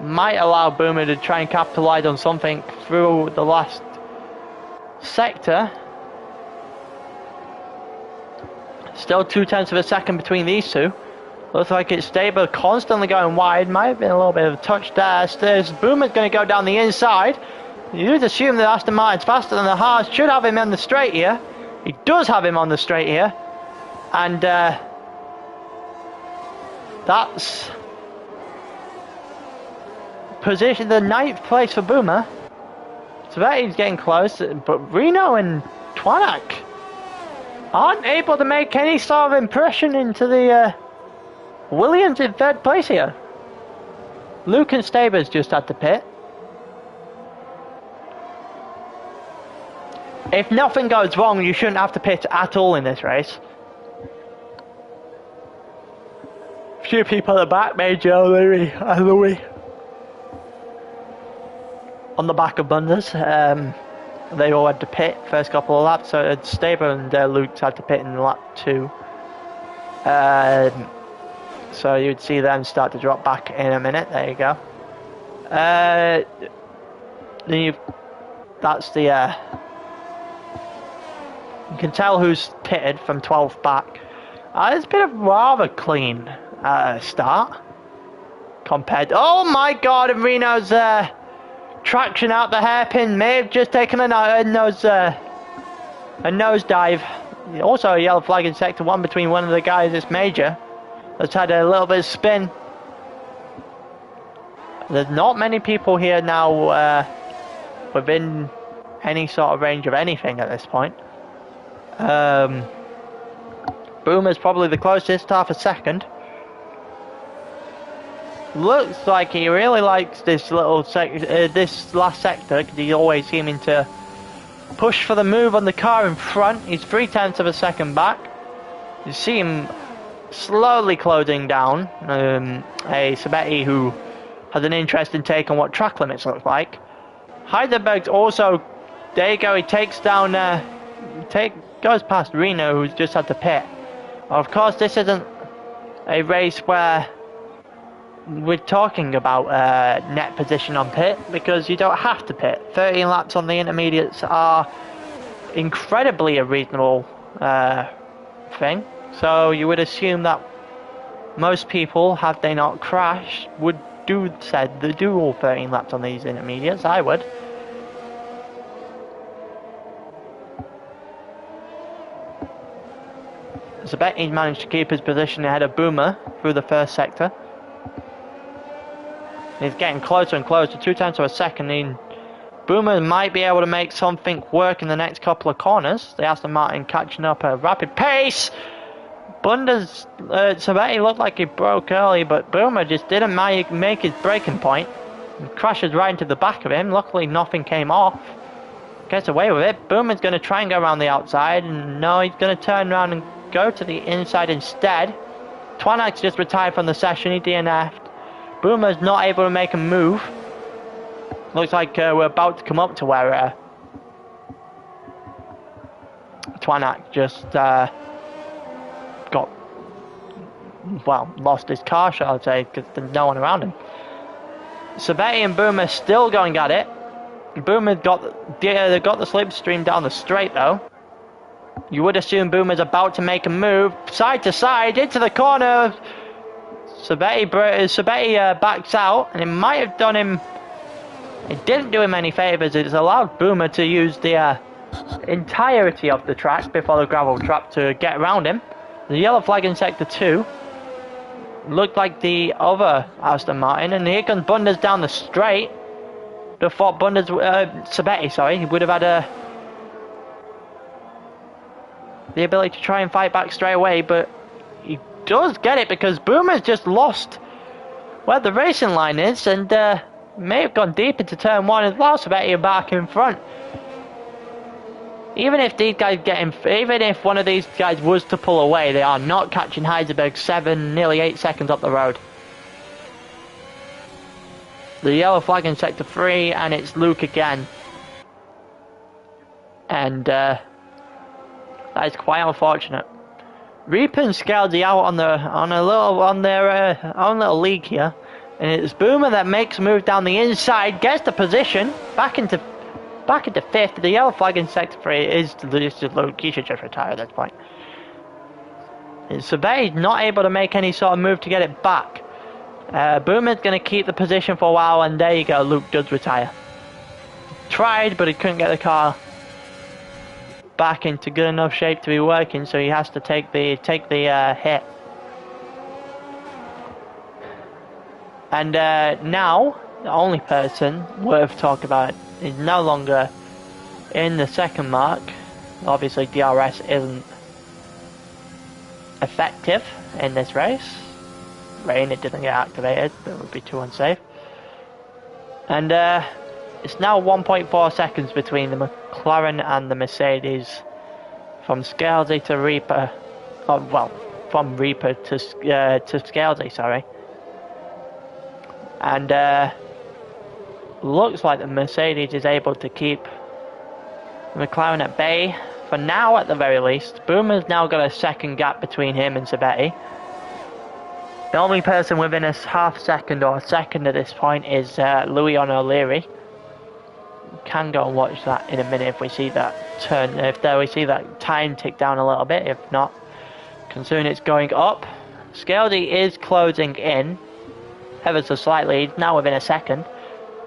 Might allow Boomer to try and capitalise on something through the last sector. Still 0.2 of a second between these two. Looks like it's Staber constantly going wide. Might have been a little bit of a touch there. Boomer's going to go down the inside. You'd assume that Aston Martin's faster than the Haas. Should have him on the straight here. He does have him on the straight here. And that's position, the 9th place for Boomer. Savetti's getting close, but Reno and Twanak aren't able to make any sort of impression into the Williams in 3rd place here. Luke and Staber's just at the pit. If nothing goes wrong, you shouldn't have to pit at all in this race. Few people at the back, Major, Louis. On the back of Bunders. They all had to pit first couple of laps, so Staber and Luke had to pit in lap 2. So you'd see them start to drop back in a minute. There you go. That's the you can tell who's pitted from 12th back. It's been a rather clean start compared. Oh my God! And Reno's traction out the hairpin may have just taken a nosedive. Also a yellow flag in sector 1 between one of the guys that's Major. That's had a little bit of spin. There's not many people here now within any sort of range of anything at this point. Boomer's probably the closest, half a second. Looks like he really likes this little this last sector, because he's always seeming to push for the move on the car in front. He's 0.3 of a second back. You see him slowly closing down. A Savetti who has an interesting take on what track limits look like. Heidelberg's also, there you go, he takes down goes past Reno, who's just had to pit. Of course, this isn't a race where we're talking about net position on pit, because you don't have to pit. 13 laps on the intermediates are incredibly a reasonable thing. So you would assume that most people, had they not crashed, would do all 13 laps on these intermediates. I would. Zabetti managed to keep his position ahead of Boomer through the first sector. He's getting closer and closer, 2 tenths of a second. Boomer might be able to make something work in the next couple of corners. The Aston Martin catching up at a rapid pace. Zabetti looked like he broke early, but Boomer just didn't make his braking point. And crashes right into the back of him. Luckily nothing came off. Gets away with it. Boomer's going to try and go around the outside, and no, he's going to turn around and go to the inside instead. Twanak's just retired from the session. He DNF'd. Boomer's not able to make a move. Looks like we're about to come up to where Twanak just lost his car, shall I say, because there's no one around him. Zabetti and Boomer still going at it. Boomer's got they got the slipstream down the straight though. You would assume Boomer's about to make a move side to side into the corner. Zabetti backs out, and it might have done him. It didn't do him any favours. It's allowed Boomer to use the entirety of the track before the gravel trap to get around him. The yellow flag in sector 2 looked like the other Aston Martin, and here comes Bunders down the straight. Before Zabetti, sorry, he would have had the ability to try and fight back straight away, but he does get it because Boomer's just lost where the racing line is, and may have gone deep into turn 1 and lost Zabetti back in front. Even if one of these guys was to pull away, they are not catching Heisenberg nearly 8 seconds up the road. The yellow flag in sector 3, and it's Luke again. And that is quite unfortunate. Reaper and Scalzi out on their own little league here, and it's Boomer that makes a move down the inside, gets the position back into 5th. The yellow flag in sector 3 is Luke. He should just retire at this point. Zabetti's not able to make any sort of move to get it back. Boomer's going to keep the position for a while, and there you go, Luke does retire. Tried, but he couldn't get the car back into good enough shape to be working, so he has to take the hit. And now, the only person worth talking about is no longer in the second mark. Obviously, DRS isn't effective in this race. Rain, it didn't get activated, that would be too unsafe. And it's now 1.4 seconds between the McLaren and the Mercedes, from Scalzi to Reaper. From Reaper to Scalzi, sorry. And looks like the Mercedes is able to keep the McLaren at bay for now, at the very least. Boomer's now got a second gap between him and Zabetti. The only person within a half second or a second at this point is Louis on O'Leary. Can go and watch that in a minute if we see that we see that time tick down a little bit. If not, considering it's going up. Scalzi is closing in ever so slightly. He's now within a second.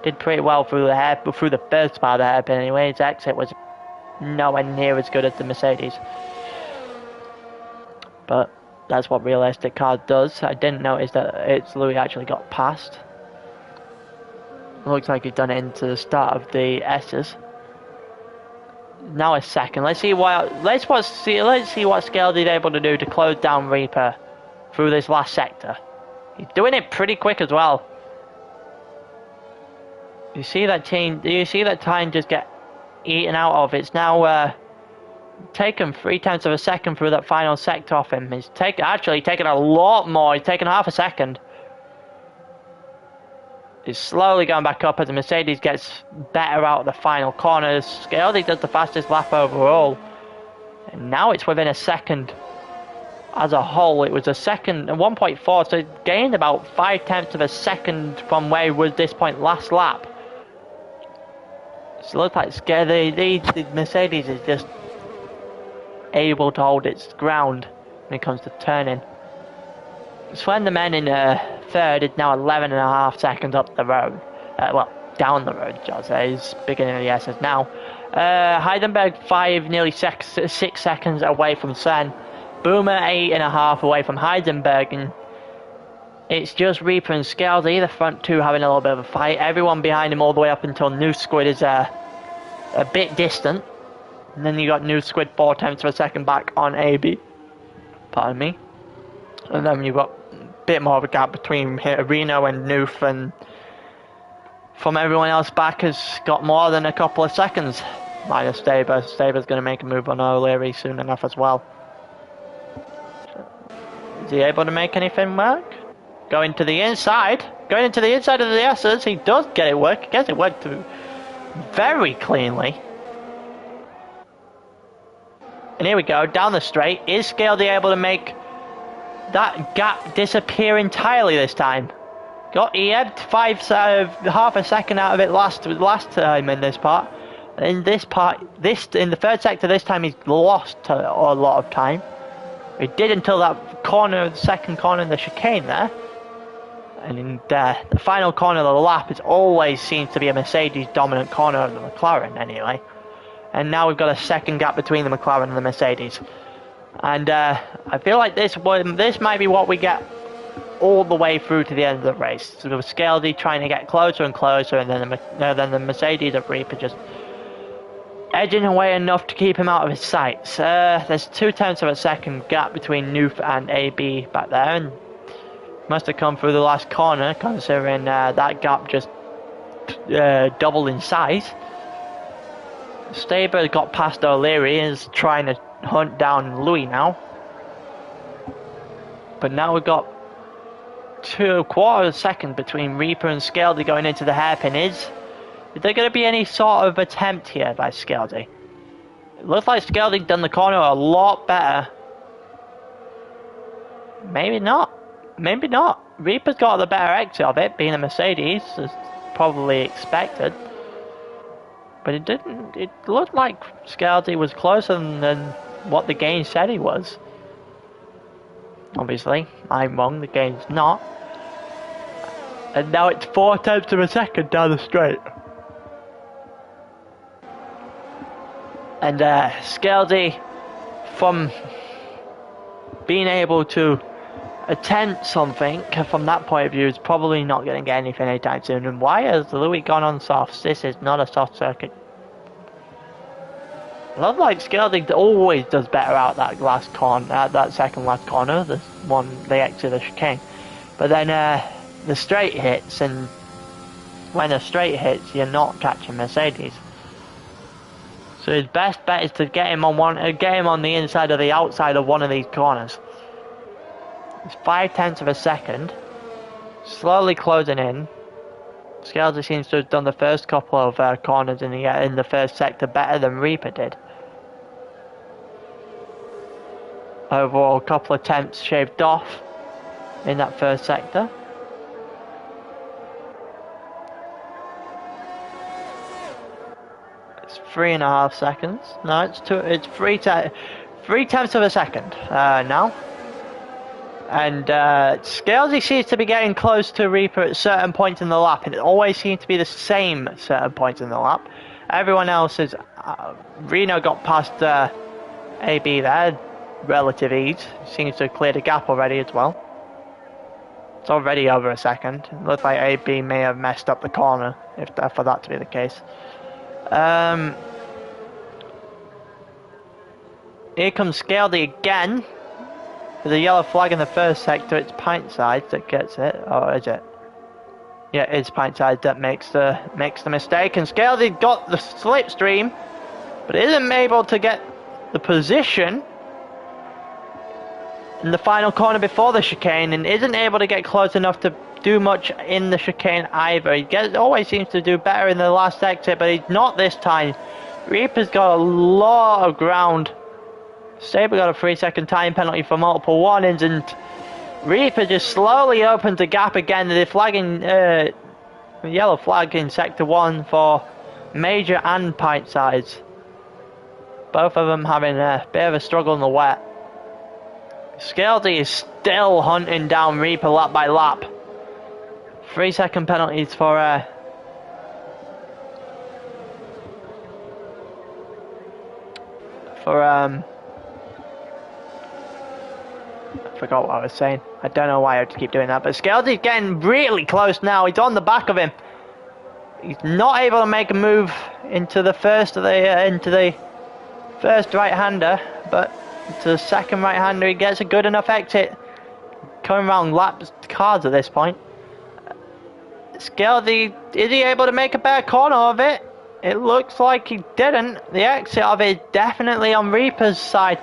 Did pretty well through the first part of the hairpin anyway. His exit was nowhere near as good as the Mercedes. But that's what realistic car does. I didn't notice that Louis actually got past. Looks like he's done it into the start of the S's. Now a second. Let's see what Scalzi's able to do to close down Reaper through this last sector. He's doing it pretty quick as well. You see that time just get eaten out of? It's now taken 3 tenths of a second through that final sector off him. He's actually taken a lot more. He's taken half a second. He's slowly going back up as the Mercedes gets better out of the final corners. Scalzi does the fastest lap overall. And now it's within a second. As a whole, it was a second, 1.4, so it gained about 0.5 of a second from where it was this point last lap. So it looks like the Mercedes is just able to hold its ground when it comes to turning. Sven the man in third is now 11.5 seconds up the road. Well, down the road, I'll say. He's beginning of the SS now. Heidenberg nearly 6 seconds away from Sven. Boomer 8.5 away from Heidenberg, and it's just Reaper and Scalzi, the front two, having a little bit of a fight. Everyone behind him all the way up until New Squid is a bit distant. And then you got New Squid 0.4 of a second back on AB. Pardon me. And then you've got a bit more of a gap between Reno and Noof, and from everyone else back has got more than a couple of seconds. Minus Staber. Staber's going to make a move on O'Leary soon enough as well. Is he able to make anything work? Going to the inside. Going into the inside of the S's. He does get it work. He gets it worked through very cleanly. And here we go. Down the straight. Is Scalzi able to make that gap disappear entirely this time? He ebbed half a second out of it last time in this part. In this part, in the third sector this time, he's lost a lot of time. He did until that corner, the second corner in the chicane there. And in the final corner of the lap, it always seems to be a Mercedes dominant corner of the McLaren anyway. And now we've got a second gap between the McLaren and the Mercedes. And I feel like this might be what we get all the way through to the end of the race. So with Scalzi trying to get closer and closer, and then the Mercedes of Reaper just edging away enough to keep him out of his sights. There's 0.2 of a second gap between Noof and AB back there, and must have come through the last corner, considering that gap just doubled in size. Staber got past O'Leary and is trying to hunt down Louis now. But now we've got 2/4 of a second between Reaper and Scalzi going into the hairpin. Is there going to be any sort of attempt here by Scalzi? It looks like Scalzi done the corner a lot better. Maybe not. Maybe not. Reaper's got the better exit of it, being a Mercedes, as probably expected. But it didn't. It looked like Scalzi was closer than what the game said he was. Obviously, I'm wrong. The game's not. And now it's 0.4 of a second down the straight. And Scalzi, from being able to attempt something from that point of view, is probably not going to get anything anytime soon. And why has Louis gone on softs? This is not a soft circuit. I love like Scalzi always does better out that last corner, that second last corner, the one they exit the chicane. But then the straight hits, and when a straight hits, you're not catching Mercedes. So his best bet is to get him on the inside or the outside of one of these corners. It's 0.5 of a second, slowly closing in. Scalzi seems to have done the first couple of corners in the first sector better than Reaper did. Overall, a couple of attempts shaved off in that first sector. It's 3.5 seconds. No, it's 0.3 of a second now. And Scalzi seems to be getting close to Reaper at certain points in the lap, and it always seems to be the same at certain points in the lap. Everyone else is... Reno got past AB there, relative ease. Seems to have cleared a gap already as well. It's already over a second. It looks like AB may have messed up the corner, for that to be the case. Here comes Scalzi again. There's a yellow flag in the first sector. It's pint side that gets it, or is it? Yeah, it's pint side that makes the mistake. And Scalzi got the slipstream, but isn't able to get the position in the final corner before the chicane, and isn't able to get close enough to do much in the chicane either. He always seems to do better in the last exit, but he's not this time. Reaper's got a lot of ground Sabre got a 3-second time penalty for multiple warnings, and Reaper just slowly opens the gap again. The flagging, yellow flag in Sector 1 for Major and Pint Size. Both of them having a bit of a struggle in the wet. Scaldy is still hunting down Reaper lap by lap. 3-second penalties for I forgot what I was saying. I don't know why I have to keep doing that, but Scaldy's getting really close now. He's on the back of him. He's not able to make a move into the first right-hander, but to the second right-hander he gets a good enough exit. Coming around laps cards at this point. Scaldy, is he able to make a better corner of it? It looks like he didn't. The exit of it is definitely on Reaper's side.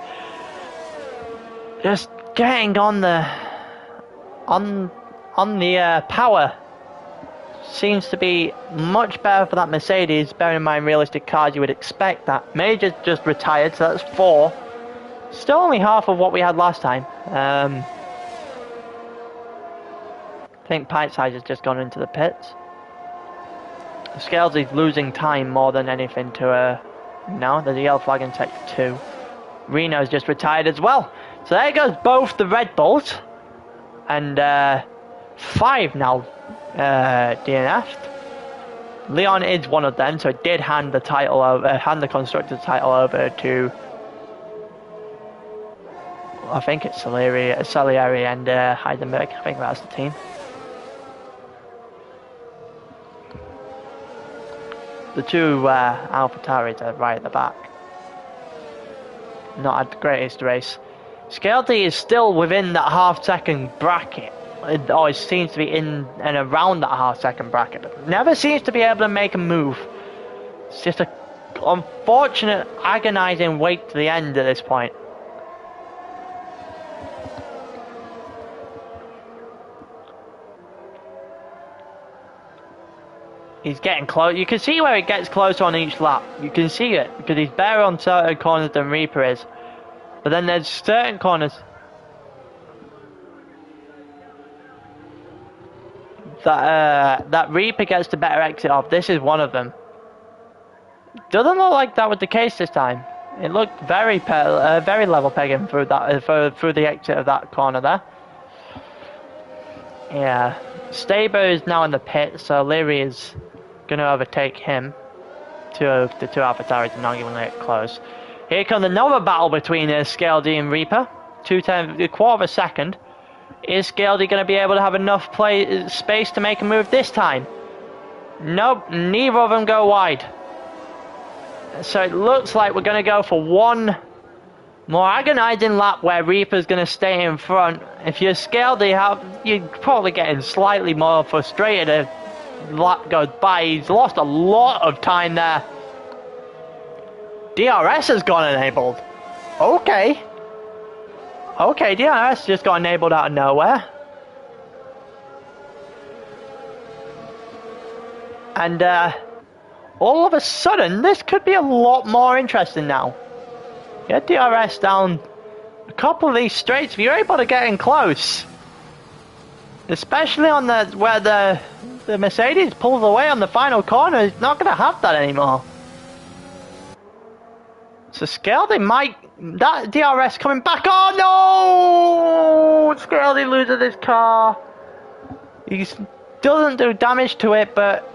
Just getting on the power seems to be much better for that Mercedes. Bearing in mind realistic cars, you would expect that. Major's just retired, so that's 4. Still only half of what we had last time. I think Pint Size has just gone into the pits. Scales is losing time more than anything to no, there's a yellow flag in Sector 2. Reno's just retired as well. So there goes both the Red Bulls. And 5 now DNF'd. Leon is one of them, so it did hand the title over, hand the constructor's title over to, I think it's Salieri and Heidenberg. I think that's the team. The two AlphaTauris are right at the back. Not at the greatest race. Scaldy is still within that half-second bracket. It always seems to be in and around that half-second bracket, but never seems to be able to make a move. It's just an unfortunate, agonising wait to the end at this point. He's getting close. You can see where it gets closer on each lap. You can see it because he's better on certain corners than Reaper is. But then there's certain corners that Reaper gets the better exit of. This is one of them. Doesn't look like that was the case this time. It looked very level pegging through that through the exit of that corner there. Yeah, Staber is now in the pit, so Leary is going to overtake him. The two AlphaTauris are not going to let it close. Here comes another battle between Scaldy and Reaper. A quarter of a second. Is Scaldy going to be able to have enough space to make a move this time? Nope, neither of them go wide. So it looks like we're going to go for one more agonising lap where Reaper's going to stay in front. If you're Scaldy, you're probably getting slightly more frustrated as lap goes by. He's lost a lot of time there. DRS has gone enabled. Okay, DRS just got enabled out of nowhere. And all of a sudden, this could be a lot more interesting now. Get DRS down a couple of these straights if you're able to get in close. Especially on where the Mercedes pulls away on the final corner. It's not going to have that anymore. So Scaldy might... That DRS coming back... Oh no! Scaldy loses his car. He doesn't do damage to it, but...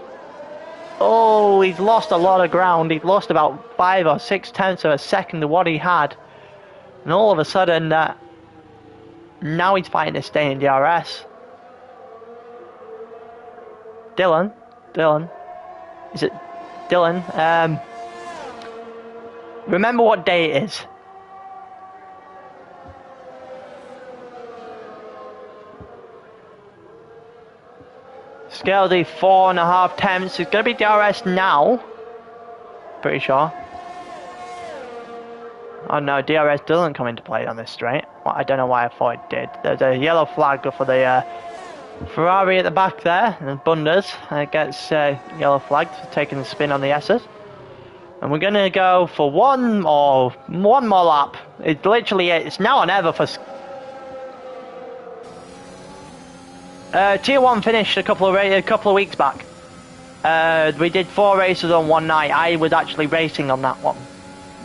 Oh, he's lost a lot of ground. He's lost about 5 or 6 tenths of a second to what he had. And all of a sudden, now he's fighting to stay in DRS. Dylan? Is it Dylan? Remember what day it is. Scaldy 4.5 tenths. It's going to be DRS now. Pretty sure. Oh no, DRS doesn't come into play on this straight. Well, I don't know why I thought it did. There's a yellow flag for the Ferrari at the back there, and Bunders gets yellow flagged for taking the spin on the S's. And we're gonna go for one more lap. It's literally it. It's now or never for. Tier 1 finished a couple of weeks back. We did 4 races on one night. I was actually racing on that one,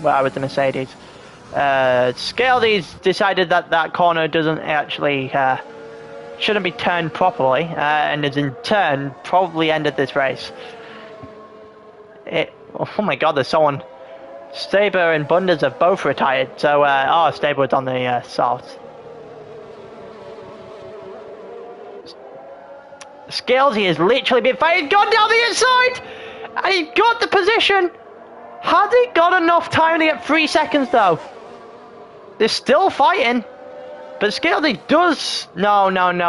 where I was the Mercedes. Scaldy's decided that corner doesn't actually shouldn't be turned properly, and has in turn probably ended this race. Oh my God, there's someone. Staber and Bunders have both retired. So, Staber was on the south. Scalesy has literally been fighting. Gone down the inside, and he got the position. Has he got enough time to get 3 seconds though? They're still fighting, but Scalesy does. No,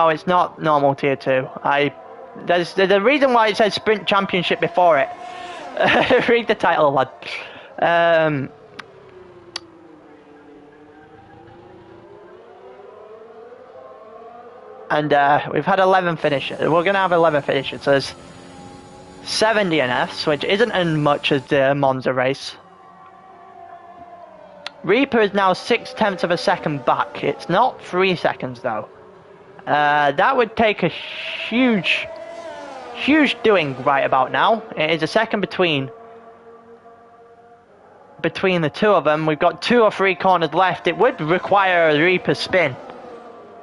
it's not normal tier 2. There's a reason why it says Sprint Championship before it. Read the title, lad. And we've had 11 finishes. We're going to have 11 finishes. So there's 7 DNFs, which isn't as much as the Monza race. Reaper is now 6/10 of a second back. It's not 3 seconds though. That would take a huge doing right about now. It is a second between the two of them. We've got 2 or 3 corners left. It would require a Reaper spin.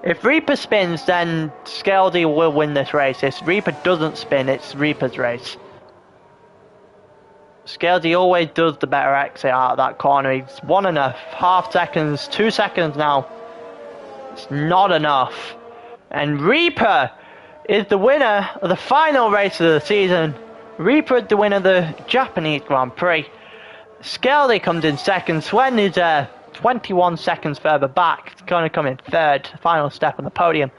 If Reaper spins, then Scaldy will win this race. If Reaper doesn't spin, it's Reaper's race. Scaldy always does the better exit out of that corner. He's 1.5 seconds, 2 seconds now. It's not enough. And Reaper is the winner of the final race of the season. Reaper is the winner of the Japanese Grand Prix. Scaldy comes in second. Swen is 21 seconds further back. It's going to come in third. Final step on the podium.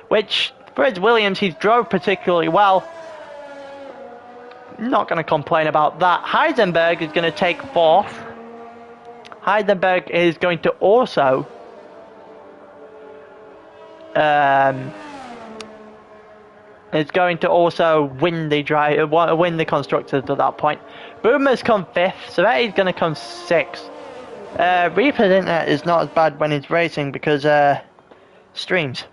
Which, for his Williams, he drove particularly well. Not going to complain about that. Heisenberg is going to take 4th. Heisenberg is going to also win the constructors at that point. Boomer's come 5th. Savetti's going to come 6th. Reaper's internet is not as bad when he's racing because streams.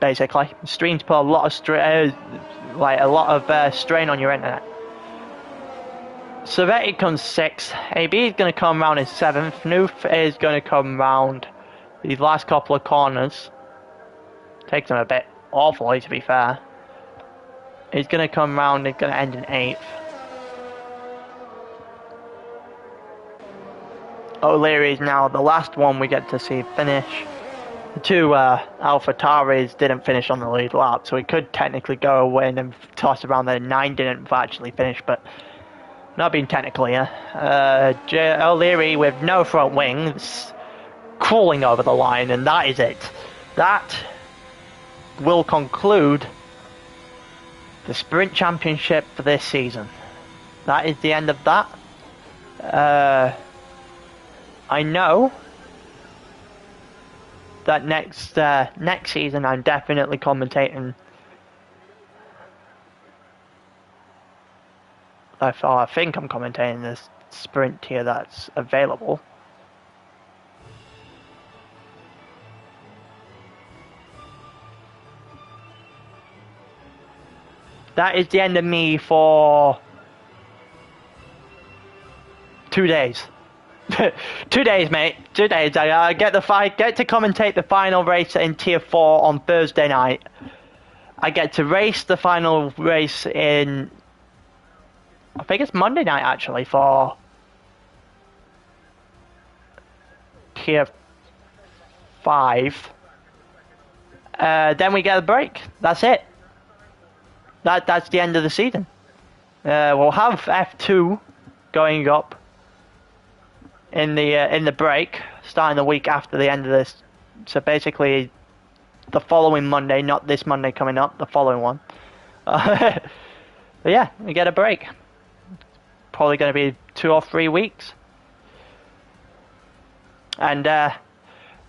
Basically, streams put a lot of strain on your internet. Savetti comes 6th. AB is going to come round in 7th. Noof is going to come round these last couple of corners. Takes him a bit awfully, to be fair. He's going to come round. He's going to end in 8th. O'Leary is now the last one we get to see finish. The 2 Alpha Tauris didn't finish on the lead lap, so he could technically go win and toss around there. 9 didn't actually finish, but not being technically, O'Leary with no front wings, crawling over the line, and that is it. That will conclude the Sprint Championship for this season. That is the end of that. I know that next season I'm definitely commentating. I think I'm commentating this sprint here that's available. That is the end of me for 2 days. 2 days, mate. 2 days. I get to commentate the final race in Tier 4 on Thursday night. I get to race the final race in, I think it's Monday night actually, for Tier 5. Then we get a break. That's it. That's the end of the season. We'll have F2 going up in the break, starting the week after the end of this. So basically, the following Monday, not this Monday coming up, the following one. But yeah, we get a break. Probably going to be 2 or 3 weeks. And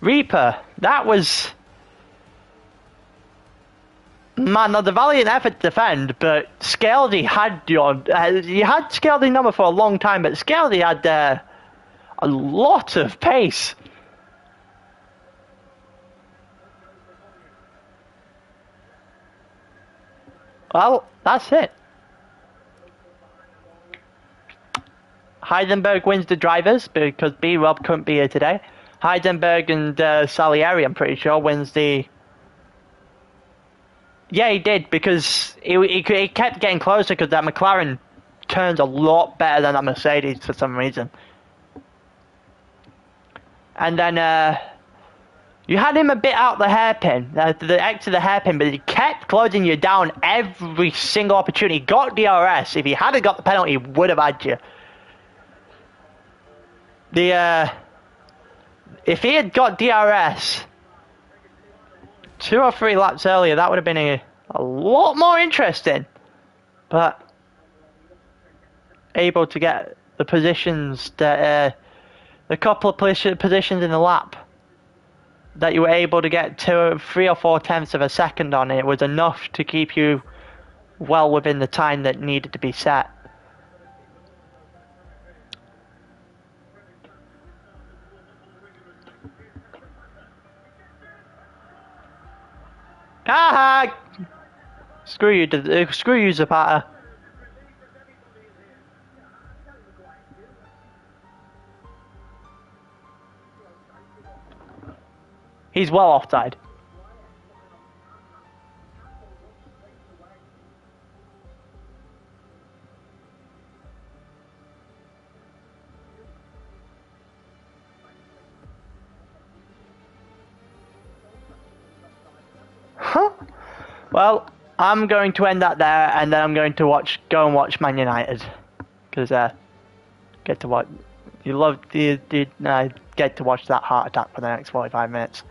Reaper, that was Man, that's a valiant effort to defend, but Scaldy had you had Scaldy number for a long time, but Scaldy had a lot of pace. Well, that's it. Heidenberg wins the drivers because B-Rob couldn't be here today. Heidenberg and Salieri, I'm pretty sure, wins the... Yeah, he did, because he kept getting closer because that McLaren turns a lot better than that Mercedes for some reason. And then you had him a bit out the hairpin, the X of the hairpin, but he kept closing you down every single opportunity. He got DRS. If he hadn't got the penalty, he would have had you. If he had got DRS 2 or 3 laps earlier, that would have been a lot more interesting. But able to get the positions that the couple of positions in the lap that you were able to get 2, 3 or 4 tenths of a second on it was enough to keep you well within the time that needed to be set. Ah! Screw you, Zapata. He's well offside. Huh? Well, I'm going to end that there, and then I'm going to go and watch Man United, because get to watch. You get to watch that heart attack for the next 45 minutes.